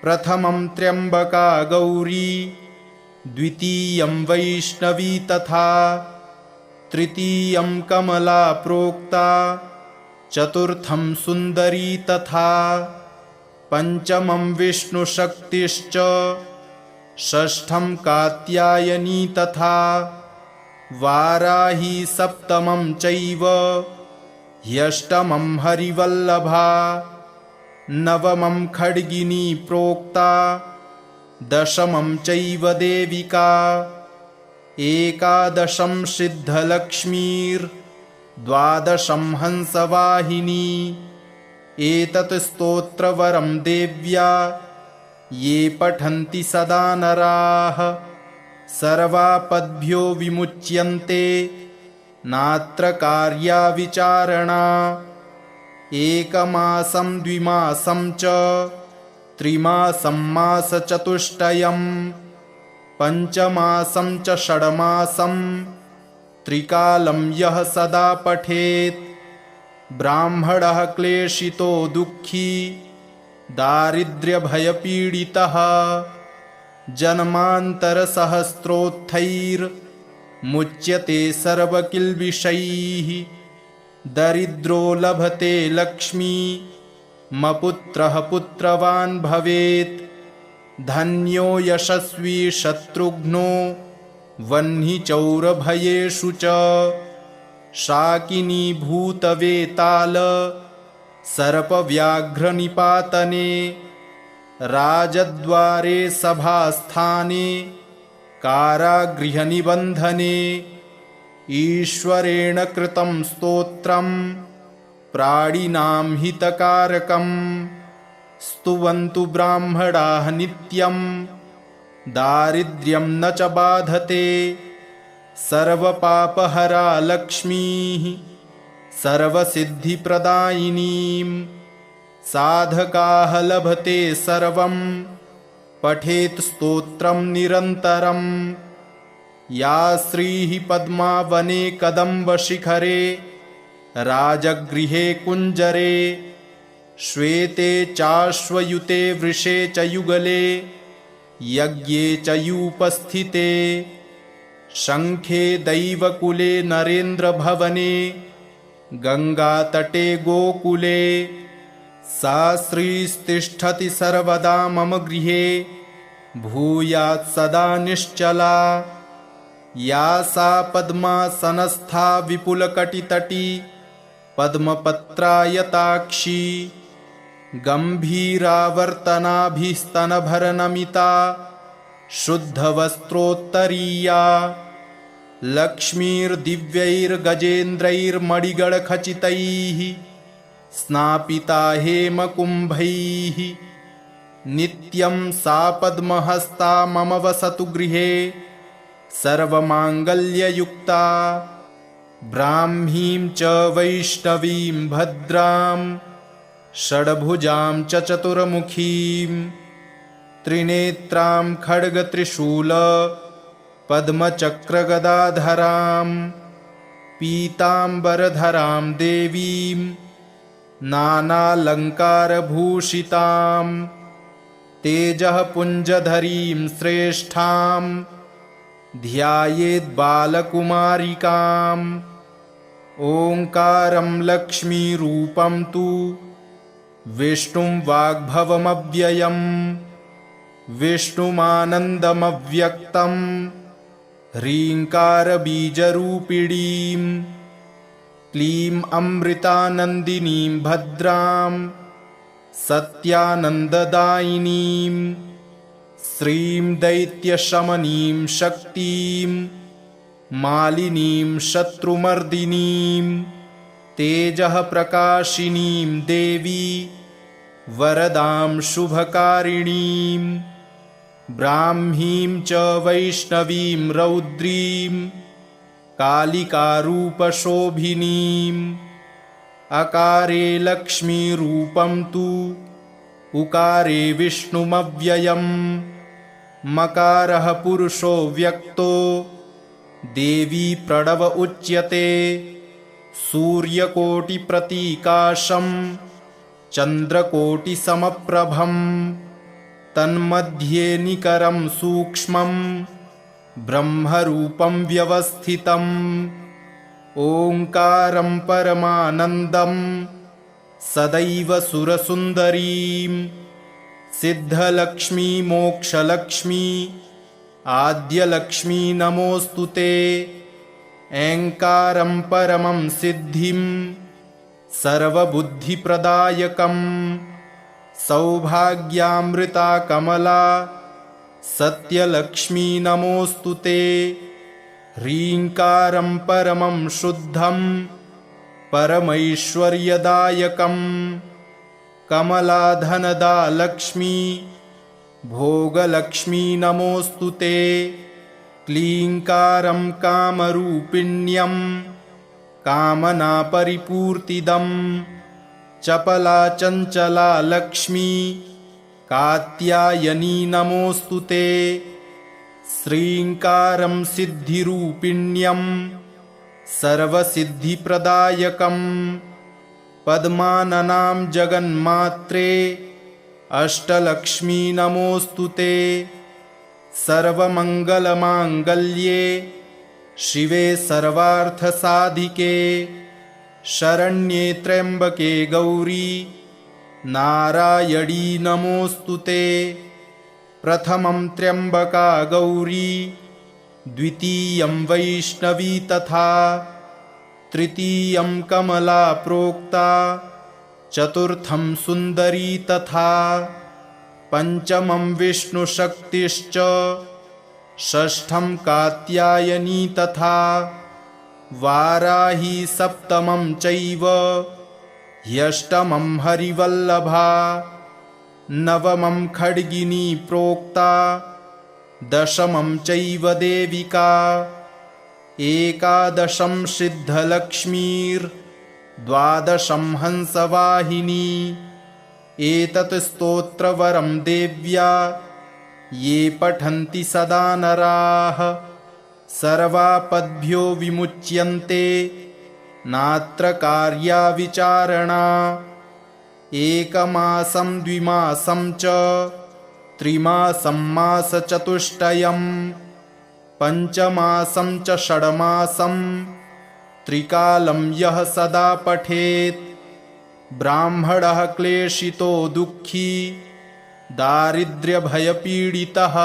प्रथमं त्र्यम्बका गौरी द्वितीयं वैष्णवी तथा तृतीयं कमला प्रोक्ता चतुर्थं सुन्दरी तथा पंचमं विष्णुशक्तिश्च षष्ठं कात्यायनी तथा वाराही सप्तमं चैव ह्यष्टमं हरिवल्लभा नवमं खड्गिनी प्रोक्ता दशमं चैव देविका एकादशं सिद्धलक्ष्मीर्द्वादशं हंसवाहिनी एतत् स्तोत्रवरं देव्या ये पठन्ति सदा नराः सर्वापद्भ्यो विमुच्यन्ते नात्र कार्या विचारणा एकमासं द्विमासं च त्रिमासं मासचतुष्टयं पञ्चमासं च षड्मासं त्रिकालं यः सदा पठेत् ब्राह्मणः क्लेशितो दुःखी दारिद्र्यभयपीडितः जन्मान्तरसहस्रोत्थैर्मुच्यते सर्वकिल्बिषैः दरिद्रो लभते लक्ष्मी मपुत्रः पुत्रवान् भवेत् धन्यो यशस्वी शत्रुघ्नो वह्निचौरभयेषु च शाकिनी भूतवेताल सर्पव्याघ्रनिपातने राजद्वारे सभास्थाने कारागृहनिबन्धने ईश्वरेण कृतं स्तोत्रं प्राणिनां हितकारकं स्तुवन्तु ब्राह्मणाः नित्यं दारिद्र्यं न च बाधते सर्वपापहरा लक्ष्मीः सर्वसिद्धिप्रदायिनीं साधकाः लभते सर्वं पठेत् स्तोत्रं निरन्तरं या श्रीः पद्मावने कदम्बशिखरे राजगृहे कुञ्जरे श्वेते चाश्वयुते वृषे च युगले यज्ञे च यूपस्थिते शङ्खे दैवकुले नरेन्द्रभवने गङ्गातटे गोकुले सा श्रीस्तिष्ठति सर्वदा मम गृहे भूयात् सदा निश्चला या सा पद्मासनस्था विपुलकटितटी पद्मपत्रायताक्षी गम्भीरावर्तनाभिस्तनभरनमिता शुद्धवस्त्रोत्तरीया लक्ष्मीर्दिव्यैर्गजेन्द्रैर्मणिगणखचितैः स्नापिता हेमकुम्भैः नित्यं सा पद्महस्ता मम वसतु गृहे सर्वमाङ्गल्ययुक्ता ब्राह्मीं च वैष्णवीं भद्रां षड्भुजां च चतुर्मुखीं त्रिनेत्रां खड्गत्रिशूल पद्मचक्रगदाधरां पीताम्बरधरां देवीं नानालङ्कारभूषितां तेजः पुञ्जधरीं श्रेष्ठां ध्यायेद्बालकुमारिकाम् ओङ्कारं लक्ष्मीरूपं तु विष्णुं वाग्भवमव्ययं विष्णुमानन्दमव्यक्तं ह्रीङ्कारबीजरूपिणीं क्लीं अमृतानन्दिनीं भद्रां सत्यानन्ददायिनीं श्रीं दैत्यशमनीं शक्तिं मालिनीं शत्रुमर्दिनीं तेजः प्रकाशिनीं देवी वरदां शुभकारिणीं ब्राह्मीं च वैष्णवीं रौद्रीं कालिकारूपशोभिनीम् अकारे लक्ष्मीरूपं तु उकारे विष्णुमव्ययम् मकारः पुरुषो व्यक्तो देवी प्रणव उच्यते सूर्यकोटिप्रतीकाशं चन्द्रकोटिसमप्रभं तन्मध्ये निकरं सूक्ष्मं ब्रह्मरूपं व्यवस्थितम् ओङ्कारं परमानन्दं सदैव सुरसुन्दरीं सिद्धलक्ष्मी मोक्षलक्ष्मी आद्यलक्ष्मी नमोऽस्तु ते ऐङ्कारं परमं सिद्धिं सर्वबुद्धिप्रदायकं सौभाग्यामृता कमला सत्यलक्ष्मी नमोऽस्तु ते ह्रीङ्कारं परमं शुद्धं परमैश्वर्यदायकं कमलाधनदा लक्ष्मी भोगलक्ष्मी नमोऽस्तु ते क्लीङ्कारं कामरूपिण्यं कामनापरिपूर्तिदं चपला चञ्चला लक्ष्मी कात्यायनी नमोऽस्तु ते श्रीङ्कारं सिद्धिरूपिण्यं सर्वसिद्धिप्रदायकं पद्माननां जगन्मात्रे अष्टलक्ष्मी नमोऽस्तु ते सर्वमङ्गलमाङ्गल्ये शिवे सर्वार्थसाधिके शरण्ये त्र्यम्बके गौरी नारायणी नमोऽस्तु ते प्रथमं त्र्यम्बका गौरी द्वितीयं वैष्णवी तथा तृतीयं कमला प्रोक्ता चतुर्थं सुन्दरी तथा पंचमं विष्णुशक्तिश्च षष्ठं कात्यायनी तथा वाराही सप्तमं चैव ह्यष्टमं हरिवल्लभा नवमं खड्गिनी प्रोक्ता दशमं चैव देविका एकादशं सिद्धलक्ष्मीर्द्वादशं हंसवाहिनी एतत् स्तोत्रवरं देव्या ये पठन्ति सदा नराः सर्वापद्भ्यो विमुच्यन्ते नात्र कार्या विचारणा एकमासं द्विमासं च त्रिमासं मासचतुष्टयं पञ्चमासं च षड्मासं त्रिकालं यः सदा पठेत् ब्राह्मणः क्लेशितो दुःखी दारिद्र्यभयपीडितः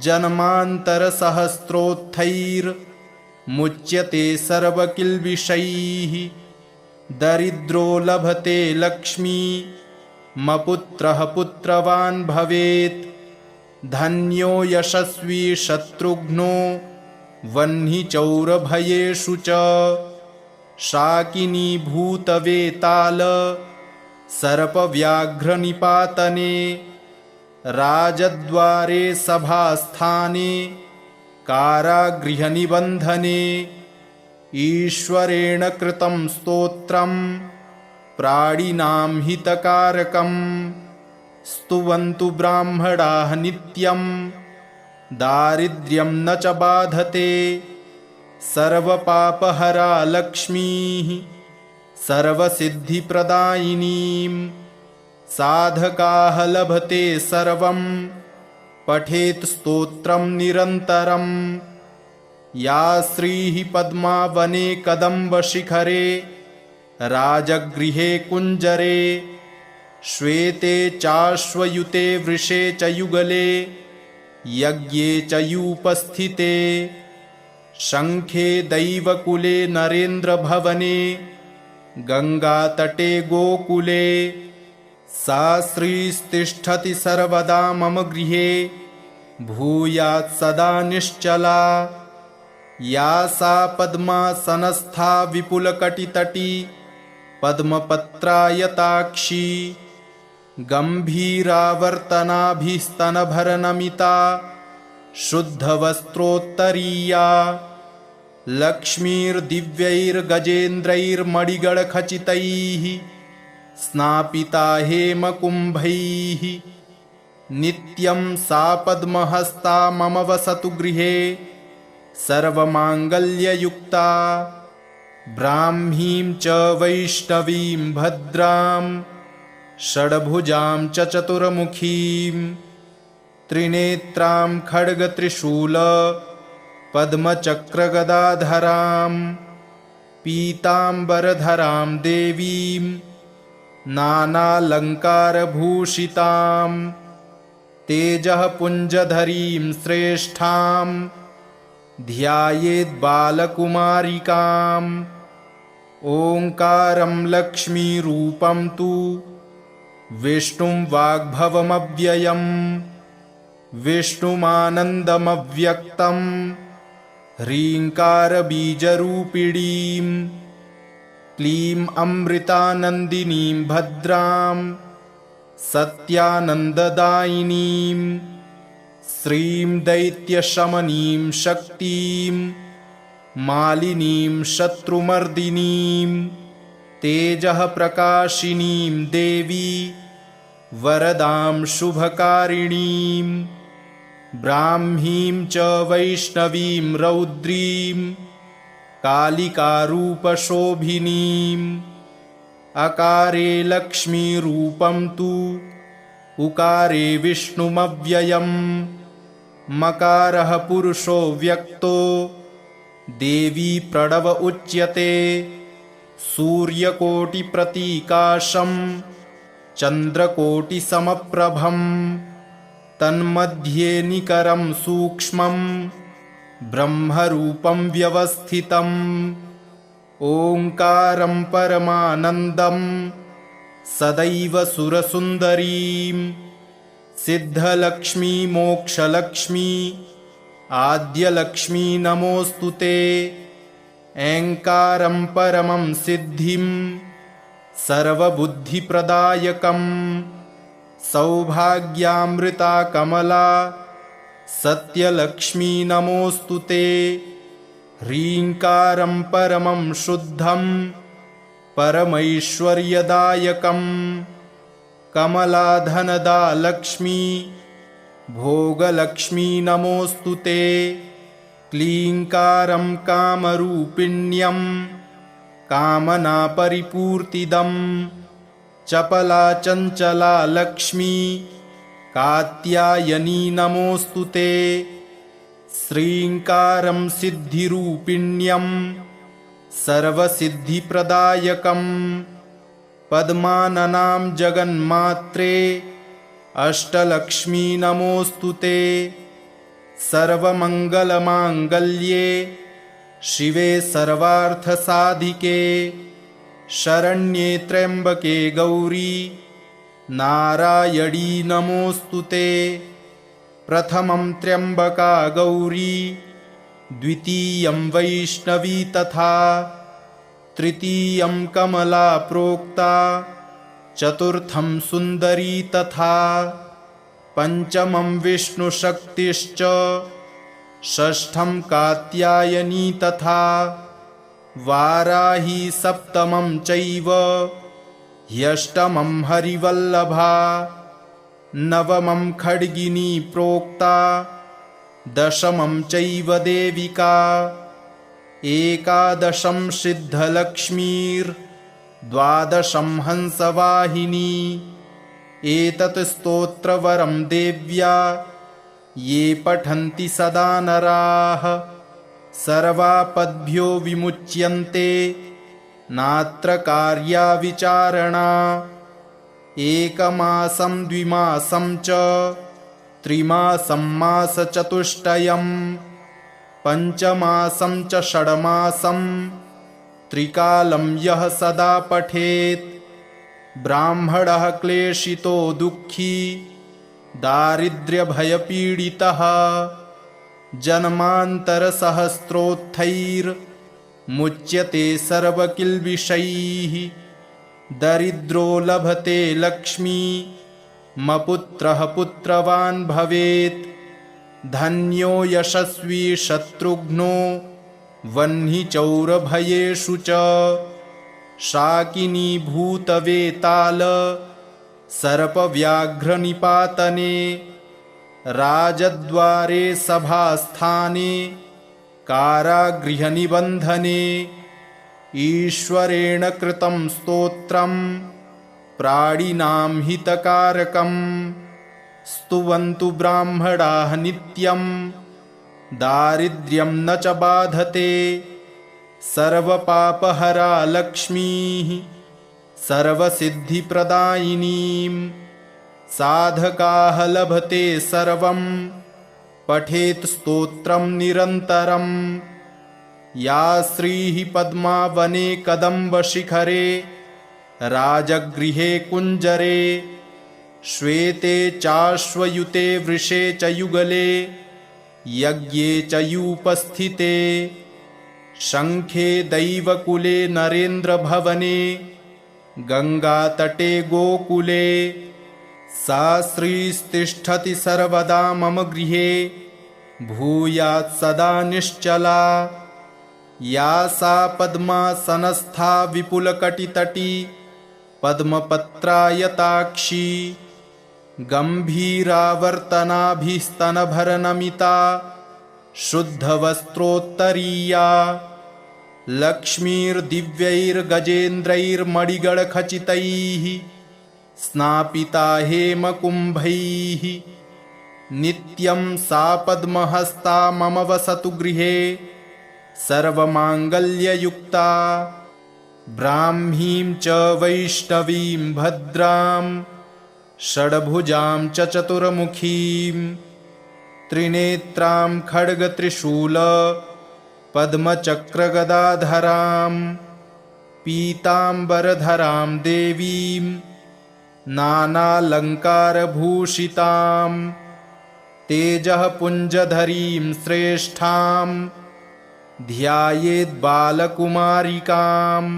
जन्मान्तरसहस्रोत्थैर्मुच्यते सर्वकिल्बिषैः दरिद्रो लभते लक्ष्मी मपुत्रः पुत्रवान् भवेत् धन्यो यशस्वी शत्रुघ्नो वह्निचौरभयेषु च शाकिनी भूतवेताल सर्पव्याघ्रनिपातने राजद्वारे सभास्थाने कारागृहनिबन्धने ईश्वरेण कृतं स्तोत्रं प्राणिनां हितकारकं स्तुवन्तु ब्राह्मणाः नित्यं दारिद्र्यं न च बाधते सर्वपापहरा लक्ष्मीः सर्वसिद्धिप्रदायिनीं साधकाः लभते सर्वं पठेत् स्तोत्रं निरन्तरं या श्रीः पद्मावने कदम्बशिखरे राजगृहे कुञ्जरे श्वेते चाश्वयुते वृषे च युगले यज्ञे च यूपस्थिते शङ्खे दैवकुले नरेन्द्रभवने गङ्गातटे गोकुले सा श्रीस्तिष्ठति सर्वदा मम गृहे भूयात् सदा निश्चला। या सा पद्मासनस्था विपुलकटितटी पद्मपत्रायताक्षी गम्भीरावर्तनाभिस्तनभरनमिता शुद्धवस्त्रोत्तरीया लक्ष्मीर्दिव्यैर्गजेन्द्रैर्मणिगणखचितैः स्नापिता हेमकुम्भैः नित्यं सा पद्महस्ता मम वसतु गृहे सर्वमाङ्गल्ययुक्ता। ब्राह्मीं च वैष्णवीं भद्रां षड्भुजां च चतुर्मुखीं त्रिनेत्रां खड्गत्रिशूल पद्मचक्रगदाधरां पीताम्बरधरां देवीं नानालङ्कारभूषितां तेजः पुञ्जधरीं श्रेष्ठां ध्यायेद्बालकुमारिकाम्। ओङ्कारं लक्ष्मीरूपं तु विष्णुं वाग्भवमव्ययम् विष्णुमानन्दमव्यक्तं ह्रीङ्कारबीजरूपिणीं क्लीं अमृतानन्दिनीं भद्रां सत्यानन्ददायिनीं श्रीं दैत्यशमनीं शक्तिं मालिनीं शत्रुमर्दिनीं तेजः प्रकाशिनीं देवी वरदां शुभकारिणीं ब्राह्मीं च वैष्णवीं रौद्रीं कालिकारूपशोभिनीम्। अकारे लक्ष्मीरूपं तु उकारे विष्णुमव्ययम् मकारः पुरुषो व्यक्तो देवी प्रणव उच्यते सूर्यकोटिप्रतीकाशं चन्द्रकोटिसमप्रभं तन्मध्ये निकरं सूक्ष्मं ब्रह्मरूपं व्यवस्थितम्। ओङ्कारं परमानन्दं सदैव सुरसुन्दरीं सिद्धलक्ष्मी मोक्षलक्ष्मी आद्यलक्ष्मी नमोऽस्तु ते। ऐङ्कारं परमं सिद्धिं सर्वबुद्धिप्रदायकं सौभाग्यामृता कमला सत्यलक्ष्मी नमोऽस्तु ते। ह्रीङ्कारं परमं शुद्धं परमैश्वर्यदायकं कमलाधनदा लक्ष्मी भोगलक्ष्मी नमोऽस्तु ते। क्लीङ्कारं कामरूपिण्यं कामनापरिपूर्तिदं चपला चञ्चला लक्ष्मी कात्यायनी नमोऽस्तु ते। श्रीङ्कारं सिद्धिरूपिण्यं सर्वसिद्धिप्रदायकं पद्माननां जगन्मात्रे अष्टलक्ष्मी नमोऽस्तु ते। सर्वमङ्गलमाङ्गल्ये शिवे सर्वार्थसाधिके शरण्ये त्र्यम्बके गौरी नारायणी नमोऽस्तु ते। प्रथमं त्र्यम्बका गौरी द्वितीयं वैष्णवी तथा तृतीयं कमला प्रोक्ता चतुर्थं सुन्दरी तथा पंचमं विष्णुशक्तिश्च षष्ठं कात्यायनी तथा वाराही सप्तमं चैव ह्यष्टमं हरिवल्लभा नवमं खड्गिनी प्रोक्ता दशमं चैव देविका एकादशं सिद्धलक्ष्मीर्द्वादशं हंसवाहिनी। एतत् स्तोत्रवरं देव्या ये पठन्ति सदा नराः सर्वापद्भ्यो विमुच्यन्ते नात्र कार्या विचारणा। एकमासं द्विमासं च त्रिमासं मासचतुष्टयं पञ्चमासं च षड्मासं त्रिकालं यः सदा पठेत् ब्राह्मणः क्लेशितो दुःखी दारिद्र्यभयपीडितः जन्मान्तरसहस्रोत्थैर्मुच्यते सर्वकिल्बिषैः दरिद्रो लभते लक्ष्मी मपुत्रः पुत्रवान् भवेत् धन्यो यशस्वी शत्रुघ्नो वह्नि चौरभयेषु च शाकिनी भूतवेताल सर्पव्याघ्रनिपातने राजद्वारे सभास्थाने कारागृहनिबन्धने ईश्वरेण कृतं स्तोत्रं प्राणिनां हितकारकं स्तुवन्तु ब्राह्मणाः नित्यं दारिद्र्यं न च बाधते सर्वपापहरा लक्ष्मीः सर्वसिद्धिप्रदायिनीं साधकाः लभते सर्वं पठेत् स्तोत्रं निरन्तरं या श्रीः पद्मावने कदम्बशिखरे राजगृहे कुञ्जरे श्वेते चाश्वयुते वृषे च युगले यज्ञे च यूपस्थिते शङ्खे दैवकुले नरेन्द्रभवने गङ्गातटे गोकुले सा श्रीस्तिष्ठति सर्वदा मम गृहे भूयात् सदा निश्चला या सा पद्मासनस्था विपुलकटितटी पद्मपत्रायताक्षी गम्भीरावर्तनाभिस्तनभरनमिता शुद्धवस्त्रोत्तरीया लक्ष्मीर्दिव्यैर्गजेन्द्रैर्मणिगणखचितैः स्नापिता हेमकुम्भैः नित्यं सा पद्महस्ता मम वसतु गृहे सर्वमाङ्गल्ययुक्ता ब्राह्मीं च वैष्णवीं भद्रां षड्भुजां च चतुर्मुखीं त्रिनेत्रां खड्गत्रिशूल पद्मचक्रगदाधरां पीताम्बरधरां देवीं नानालङ्कारभूषितां तेजःपुञ्जधरीं श्रेष्ठां ध्यायेद्बालकुमारिकाम्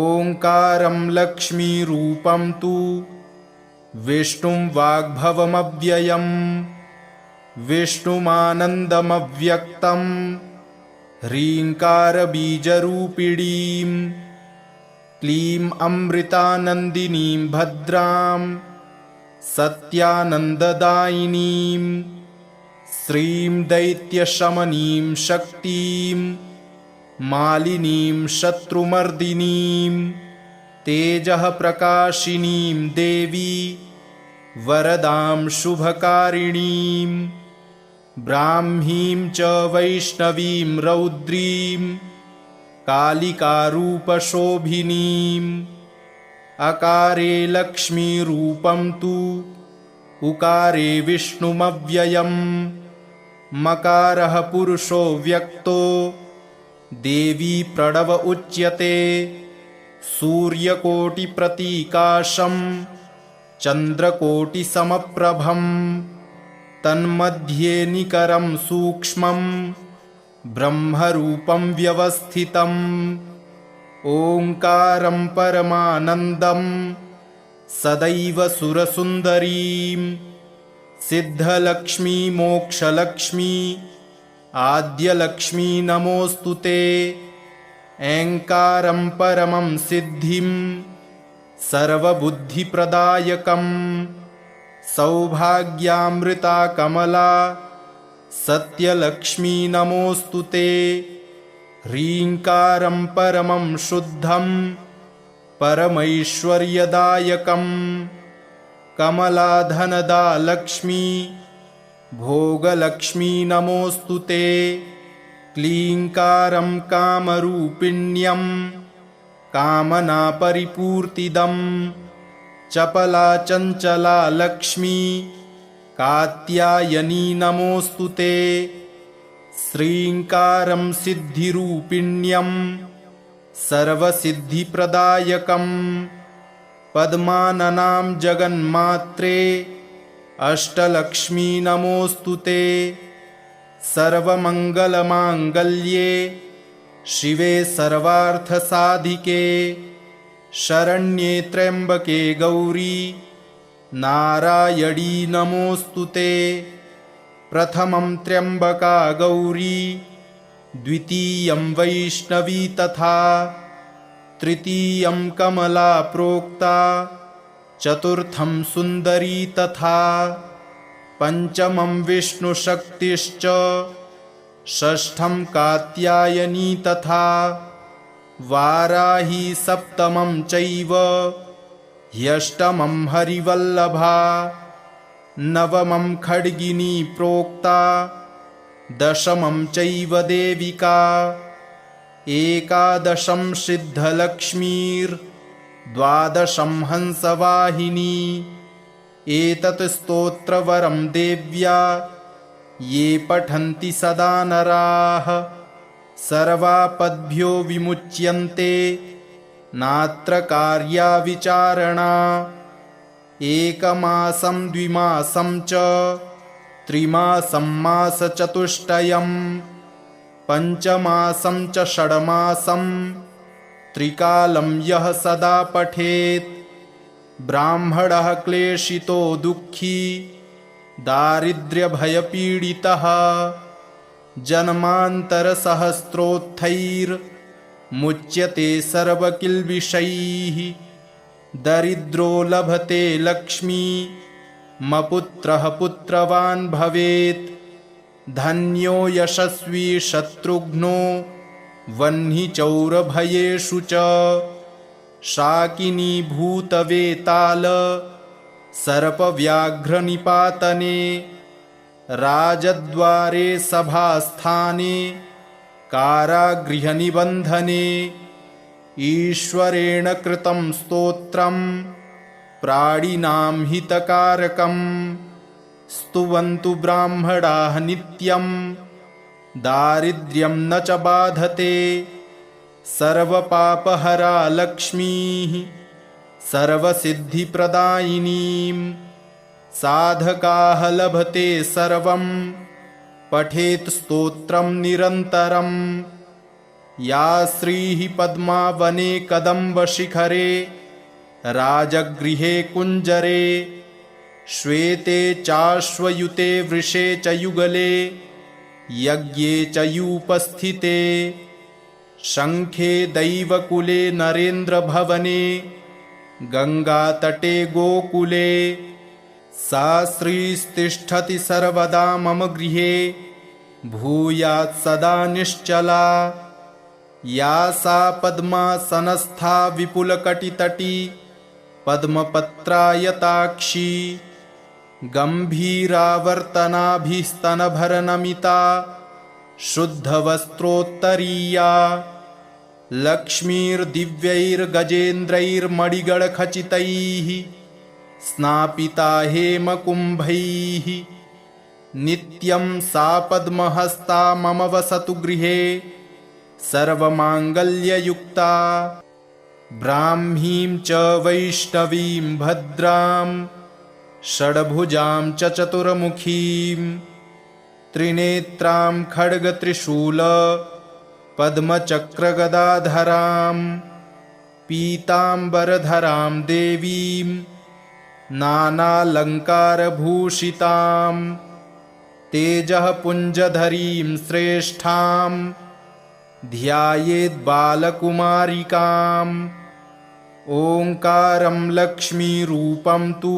ओङ्कारं लक्ष्मीरूपं तु विष्णुं वाग्भवमव्ययम् विष्णुमानन्दमव्यक्तं ह्रीङ्कारबीजरूपिणीं क्लीं अमृतानन्दिनीं भद्रां सत्यानन्ददायिनीं श्रीं दैत्यशमनीं शक्तिं मालिनीं शत्रुमर्दिनीं तेजः प्रकाशिनीं देवी वरदां शुभकारिणीं ब्राह्मीं च वैष्णवीं रौद्रीं कालिकारूपशोभिनीं अकारे लक्ष्मीरूपं तु उकारे विष्णुमव्ययम् मकारः पुरुषो व्यक्तो देवी प्रणव उच्यते सूर्यकोटिप्रतीकाशं चन्द्रकोटिसमप्रभं तन्मध्ये निकरं सूक्ष्मं ब्रह्मरूपं व्यवस्थितम् ओङ्कारं परमानन्दं सदैव सुरसुन्दरीं सिद्धलक्ष्मी मोक्षलक्ष्मी आद्यलक्ष्मी नमोऽस्तु ते ऐङ्कारं परमं सिद्धिं सर्वबुद्धिप्रदायकं सौभाग्यामृता कमला सत्यलक्ष्मी नमोऽस्तु ते ह्रीङ्कारं परमं शुद्धं परमैश्वर्यदायकं कमलाधनदा लक्ष्मी भोगलक्ष्मी नमोऽस्तु ते क्लीङ्कारं कामरूपिण्यं कामनापरिपूर्तिदं चपला चञ्चला लक्ष्मी कात्यायनी नमोऽस्तु ते श्रीङ्कारं सिद्धिरूपिण्यं सर्वसिद्धिप्रदायकं पद्माननां जगन्मात्रे अष्टलक्ष्मी नमोऽस्तु ते। सर्वमङ्गलमाङ्गल्ये शिवे सर्वार्थसाधिके शरण्ये त्र्यम्बके गौरी नारायणी नमोऽस्तु ते। प्रथमं त्र्यम्बका गौरी द्वितीयं वैष्णवी तथा तृतीयं कमला प्रोक्ता चतुर्थं सुन्दरी तथा पंचमं विष्णुशक्तिश्च षष्ठं कात्यायनी तथा वाराही सप्तमं चैव ह्यष्टमं हरिवल्लभा नवमं खड्गिनी प्रोक्ता दशमं चैव देविका एकादशं सिद्धलक्ष्मीर्द्वादशं हंसवाहिनी। एतत् स्तोत्रवरं देव्या ये पठन्ति सदा नराः सर्वापद्भ्यो विमुच्यन्ते नात्र कार्या विचारणा। एकमासं द्विमासं च त्रिमासं मासचतुष्टयं पञ्चमासं च षड्मासं त्रिकालं यः सदा पठेत् ब्राह्मणः क्लेशितो दुःखी दारिद्र्यभयपीडितः जन्मान्तरसहस्रोत्थैर्मुच्यते सर्वकिल्बिषैः। दरिद्रो लभते लक्ष्मी मपुत्रः पुत्रवान् भवेत् धन्यो यशस्वी शत्रुघ्नो वह्नि चौरभयेषु च। शाकिनी भूतवेताल सर्पव्याघ्रनिपातने राजद्वारे सभास्थाने कारागृहनिबन्धने। ईश्वरेण कृतं स्तोत्रं प्राणिनां हितकारकं स्तुवन्तु ब्राह्मणाः नित्यं दारिद्र्यं न च बाधते। सर्वपापहरा लक्ष्मीः सर्वसिद्धिप्रदायिनीं साधकाः लभते सर्वं पठेत् स्तोत्रं निरन्तरम्। या श्रीः पद्मावने कदम्बशिखरे राजगृहे कुञ्जरे श्वेते चाश्वयुते वृषे च युगले यज्ञे च यूपस्थिते शङ्खे दैवकुले नरेन्द्रभवने गङ्गातटे गोकुले सा श्रीस्तिष्ठति सर्वदा मम गृहे भूयात् सदा निश्चला। या सा पद्मासनस्था विपुलकटितटी पद्मपत्रायताक्षी गम्भीरावर्तनाभिस्तनभरनमिता शुद्धवस्त्रोत्तरीया लक्ष्मीर्दिव्यैर्गजेन्द्रैर्मणिगणखचितैः स्नापिता हेमकुम्भैः नित्यं सा पद्महस्ता मम वसतु गृहे सर्वमाङ्गल्ययुक्ता। ब्राह्मीं च वैष्णवीं भद्रां षड्भुजां च चतुर्मुखीं त्रिनेत्रां खड्गत्रिशूल पद्मचक्रगदाधरां पीताम्बरधरां देवीं नानालङ्कारभूषितां तेजः पुञ्जधरीं श्रेष्ठां ध्यायेद् बालकुमारिकाम्। ओङ्कारं लक्ष्मीरूपं तु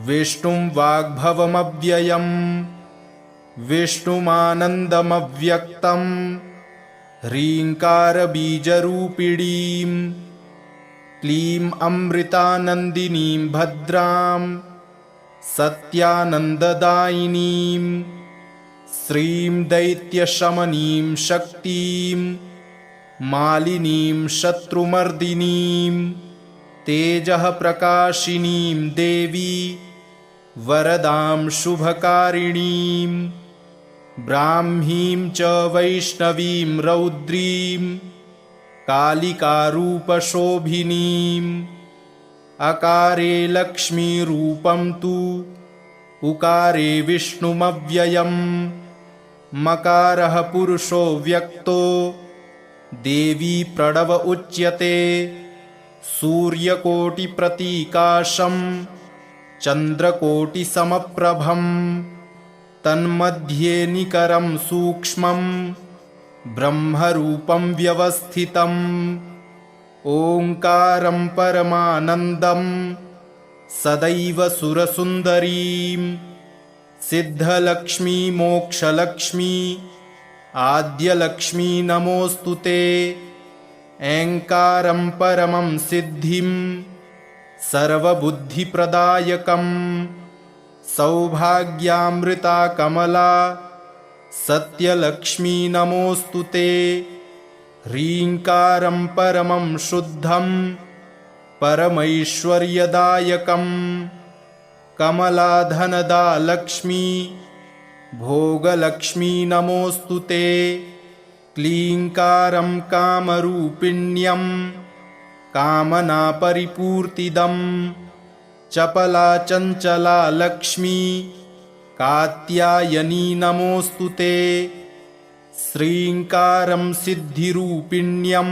विष्णुं वाग्भवमव्ययम् विष्णुमानन्दमव्यक्तं ह्रीङ्कारबीजरूपिणीं क्लीं अमृतानन्दिनीं भद्रां सत्यानन्ददायिनीं श्रीं दैत्यशमनीं शक्तिं मालिनीं शत्रुमर्दिनीं तेजः प्रकाशिनीं देवी वरदां शुभकारिणीं ब्राह्मीं च वैष्णवीं रौद्रीं कालिकारूपशोभिनीम् अकारे लक्ष्मीरूपं तु उकारे विष्णुमव्ययम् मकारः पुरुषो व्यक्तो देवी प्रणव उच्यते सूर्यकोटिप्रतीकाशं चन्द्रकोटिसमप्रभं तन्मध्ये निकरं सूक्ष्मं ब्रह्मरूपं व्यवस्थितम् ओङ्कारं परमानन्दं सदैव सुरसुन्दरीं सिद्धलक्ष्मी मोक्षलक्ष्मी आद्यलक्ष्मी नमोऽस्तु ते ऐङ्कारं परमं सिद्धिं सर्वबुद्धिप्रदायकं सौभाग्यामृता कमला सत्यलक्ष्मी नमोऽस्तु ते ह्रीङ्कारं परमं शुद्धं परमैश्वर्यदायकं कमलाधनदा लक्ष्मी भोगलक्ष्मी नमोऽस्तु ते क्लीङ्कारं कामरूपिण्यं कामनापरिपूर्तिदं चपला चञ्चला लक्ष्मी कात्यायनी नमोऽस्तु ते श्रीङ्कारं सिद्धिरूपिण्यं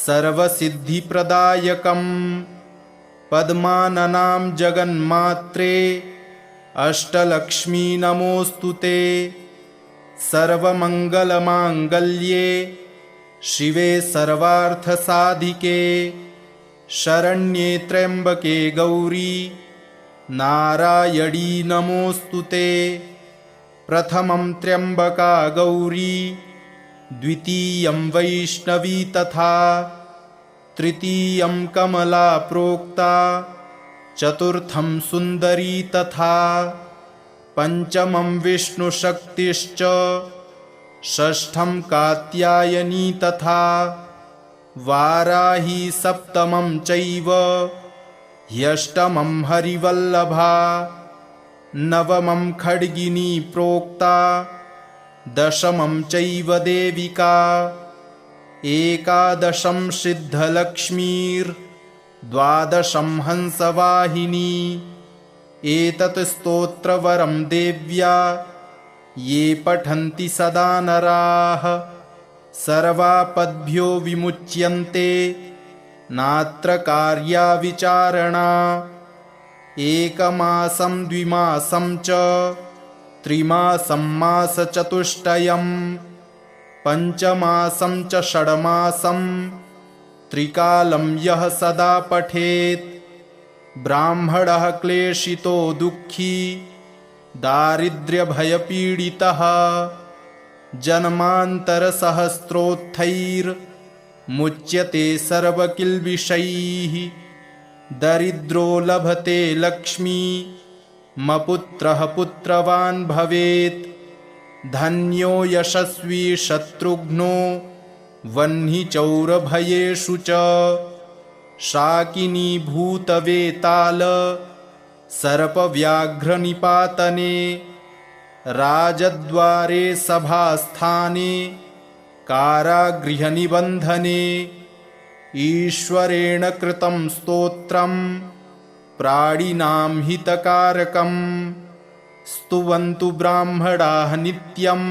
सर्वसिद्धिप्रदायकं पद्माननां जगन्मात्रे अष्टलक्ष्मी नमोऽस्तु ते सर्वमङ्गलमाङ्गल्ये शिवे सर्वार्थसाधिके शरण्ये त्र्यम्बके गौरी नारायणी नमोऽस्तु ते प्रथमं त्र्यम्बका गौरी द्वितीयं वैष्णवी तथा तृतीयं कमला प्रोक्ता चतुर्थं सुन्दरी तथा पंचमं विष्णुशक्तिश्च षष्ठं कात्यायनी तथा वाराही सप्तमं चैव ह्यष्टमं हरिवल्लभा नवमं खड्गिनी प्रोक्ता दशमं चैव देविका एकादशं सिद्धलक्ष्मीर्द्वादशं हंसवाहिनी एतत् स्तोत्रवरं देव्या ये पठन्ति सदा नराः सर्वापद्भ्यो विमुच्यन्ते नात्र कार्या विचारणा एकमासं द्विमासं च त्रिमासं मासचतुष्टयं पञ्चमासं च षड्मासं त्रिकालं यः सदा पठेत् ब्राह्मणः क्लेशितो दुःखी दारिद्र्यभयपीडितः जन्मान्तरसहस्रोत्थैर्मुच्यते सर्वकिल्बिषैः दरिद्रो लभते लक्ष्मी मपुत्रः पुत्रवान् भवेत् धन्यो यशस्वी शत्रुघ्नो वह्नि चौरभयेषु च शाकिनी भूतवेताल सर्पव्याघ्रनिपातने राजद्वारे सभास्थाने कारागृहनिबन्धने ईश्वरेण कृतं स्तोत्रं प्राणिनां हितकारकं स्तुवन्तु ब्राह्मणाः नित्यं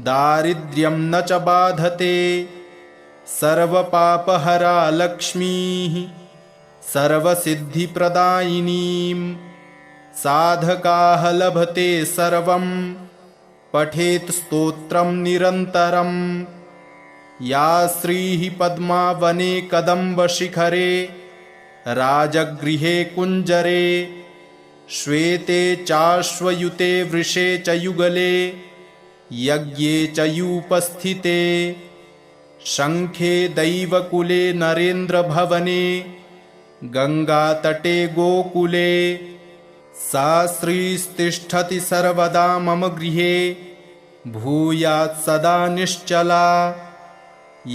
दारिद्र्यं न च बाधते सर्वपापहरा लक्ष्मीः सर्वसिद्धिप्रदायिनीं साधकाः लभते सर्वं पठेत् स्तोत्रं निरन्तरं या श्रीः पद्मावने कदम्बशिखरे राजगृहे कुञ्जरे श्वेते चाश्वयुते वृषे च युगले यज्ञे च यूपस्थिते शङ्खे दैवकुले नरेन्द्रभवने गङ्गातटे गोकुले सा श्रीस्तिष्ठति सर्वदा मम गृहे भूयात् सदा निश्चला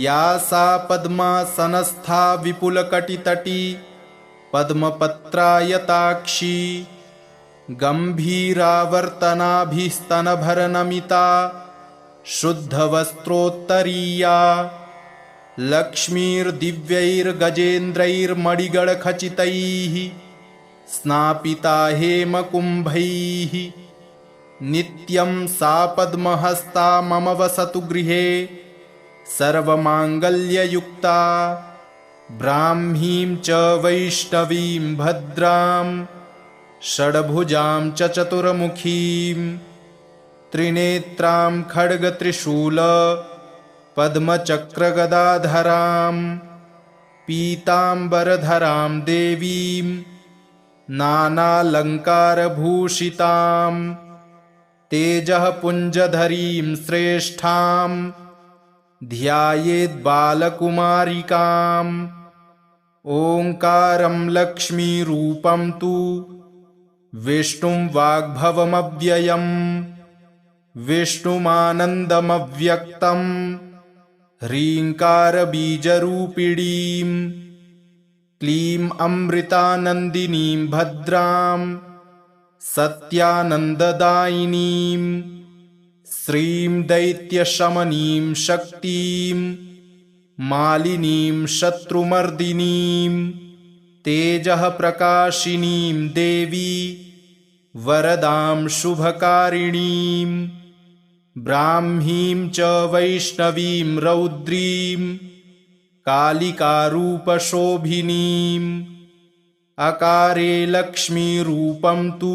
या सा पद्मासनस्था विपुलकटितटी पद्मपत्रायताक्षी गम्भीरावर्तनाभिस्तनभरनमिता शुद्धवस्त्रोत्तरीया लक्ष्मीर्दिव्यैर्गजेन्द्रैर्मणिगणखचितैः स्नापिता हेमकुम्भैः नित्यं सा पद्महस्ता मम वसतु गृहे सर्वमाङ्गल्ययुक्ता ब्राह्मीं च वैष्णवीं भद्रां षड्भुजां च चतुर्मुखीं त्रिनेत्रां खड्गत्रिशूल पद्मचक्रगदाधरां पीताम्बरधरां देवीं नानालङ्कारभूषितां तेजःपुञ्जधरीं श्रेष्ठां ध्यायेद्बालकुमारिकाम् ओङ्कारं लक्ष्मीरूपं तु विष्णुं वाग्भवमव्ययम् विष्णुमानन्दमव्यक्तं ह्रीङ्कारबीजरूपिणीं क्लीं अमृतानन्दिनीं भद्रां सत्यानन्ददायिनीं श्रीं दैत्यशमनीं शक्तिं मालिनीं शत्रुमर्दिनीं तेजःप्रकाशिनीं देवी वरदां शुभकारिणीं ब्राह्मीं च वैष्णवीं रौद्रीं कालिकारूपशोभिनीम् अकारे लक्ष्मीरूपं तु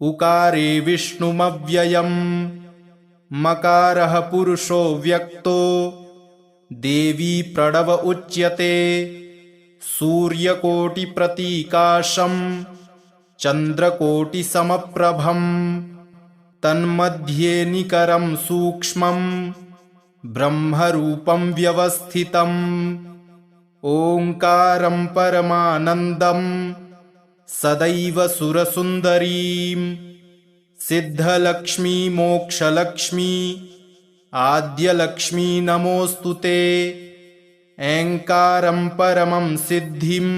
उकारे विष्णुमव्ययम् मकारः पुरुषो व्यक्तो देवी प्रणव उच्यते सूर्यकोटिप्रतीकाशं चन्द्रकोटिसमप्रभं तन्मध्ये निकरं सूक्ष्मं ब्रह्मरूपं व्यवस्थितम् ओङ्कारं परमानन्दं सदैव सुरसुन्दरीं सिद्धलक्ष्मी मोक्षलक्ष्मी आद्यलक्ष्मी नमोऽस्तु ते ऐङ्कारं परमं सिद्धिं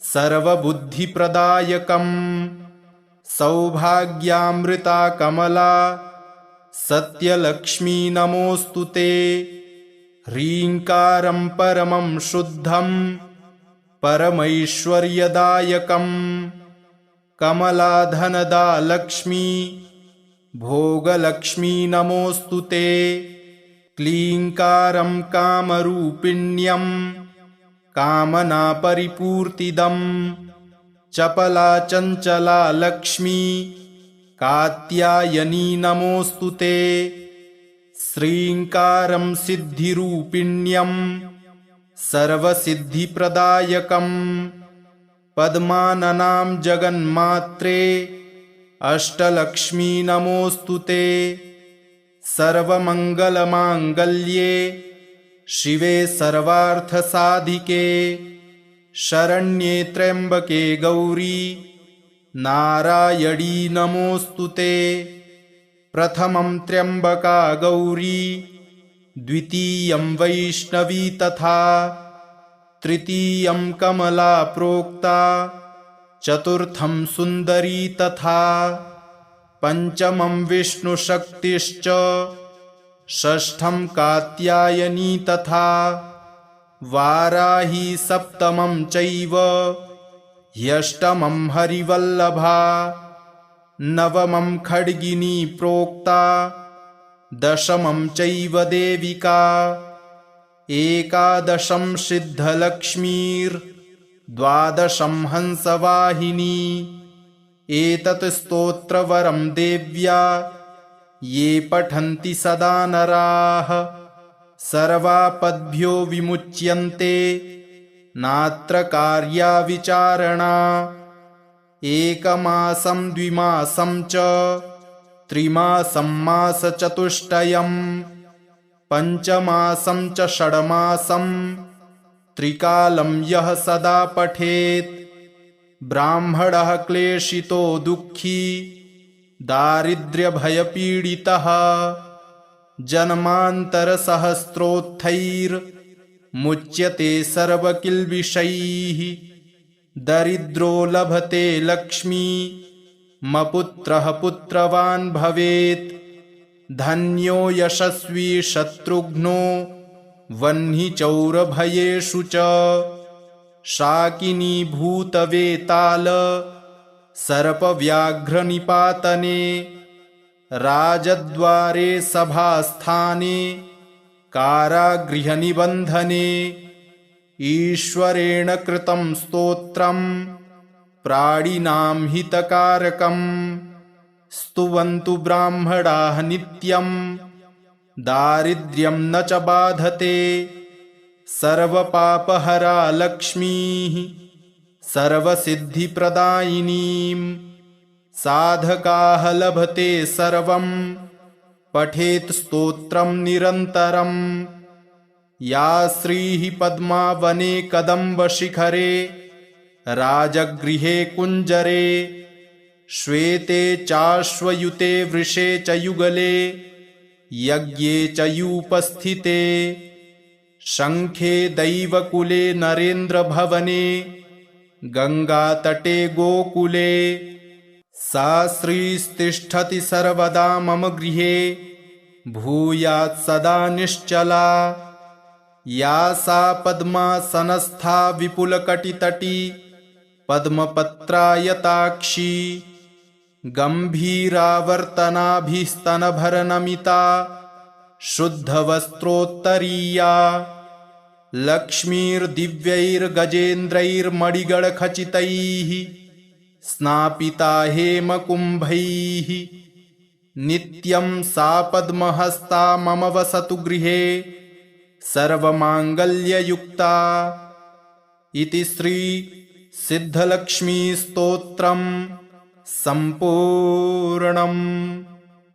सर्वबुद्धिप्रदायकं सौभाग्यामृता कमला सत्यलक्ष्मी नमोऽस्तु ते ह्रीङ्कारं परमं शुद्धं परमैश्वर्यदायकं कमलाधनदा लक्ष्मी भोगलक्ष्मी नमोऽस्तु ते क्लीङ्कारं कामरूपिण्यं कामनापरिपूर्तिदं चपला चञ्चला लक्ष्मी कात्यायनी नमोऽस्तु ते श्रीङ्कारं सिद्धिरूपिण्यं सर्वसिद्धिप्रदायकं पद्माननां जगन्मात्रे अष्टलक्ष्मी नमोऽस्तु ते सर्वमङ्गलमाङ्गल्ये शिवे सर्वार्थसाधिके शरण्ये त्र्यम्बके गौरी नारायणी नमोऽस्तु ते प्रथमं त्र्यम्बका गौरी द्वितीयं वैष्णवी तथा तृतीयं कमला प्रोक्ता चतुर्थं सुन्दरी तथा पंचमं विष्णुशक्तिश्च षष्ठं कात्यायनी तथा वाराही सप्तमं चैव ह्यष्टमं हरिवल्लभा नवमं खड्गिनी प्रोक्ता दशमं चैव देविका एकादशं सिद्धलक्ष्मीर्द्वादशं हंसवाहिनी एतत् स्तोत्रवरं देव्या ये पठन्ति सदा नराः सर्वापद्भ्यो विमुच्यन्ते नात्र कार्या विचारणा एकमासं द्विमासं च त्रिमासं मासचतुष्टयं पञ्चमासं च षड्मासं त्रिकालं यः सदा पठेत् ब्राह्मणः क्लेशितो दुःखी दारिद्र्यभयपीडितः जन्मान्तरसहस्रोत्थैर्मुच्यते सर्वकिल्बिषैः दरिद्रो लभते लक्ष्मी मपुत्रः पुत्रवान् भवेत्। धन्यो यशस्वी शत्रुघ्नो वह्नि चौरभयेषु च। शाकिनी भूतवेताल सर्पव्याघ्रनिपातने। राजद्वारे सभास्थाने कारागृहनिबन्धने। ईश्वरेण कृतं स्तोत्रं प्राणिनां हितकारकं। स्तुवन्तु ब्राह्मणाः नित्यं दारिद्र्यं न च बाधते। सर्वपापहरा लक्ष्मीः सर्वसिद्धिप्रदायिनीं। साधकाः लभते सर्वं पठेत् स्तोत्रं निरन्तरम्। या श्रीः पद्मावने कदम्बशिखरे राजगृहे कुञ्जरे। श्वेते चाश्वयुते वृषे च युगले यज्ञे च यूपस्थिते। शङ्खे दैवकुले नरेन्द्रभवने गङ्गातटे गोकुले। सा श्रीस्तिष्ठति सर्वदा मम गृहे भूयात् सदा निश्चला। या सा पद्मासनस्था विपुलकटितटी पद्मपत्रायताक्षी। गम्भीरावर्तनाभिस्तनभरनमिता शुद्धवस्त्रोत्तरीया। लक्ष्मीर्दिव्यैर्गजेन्द्रैर्मणिगणखचितैः स्नापिता हेमकुम्भैः। नित्यं सा पद्महस्ता मम वसतु गृहे सर्वमाङ्गल्ययुक्ता। इति श्री सिद्धलक्ष्मीस्तोत्रम् सम्पूर्णम्।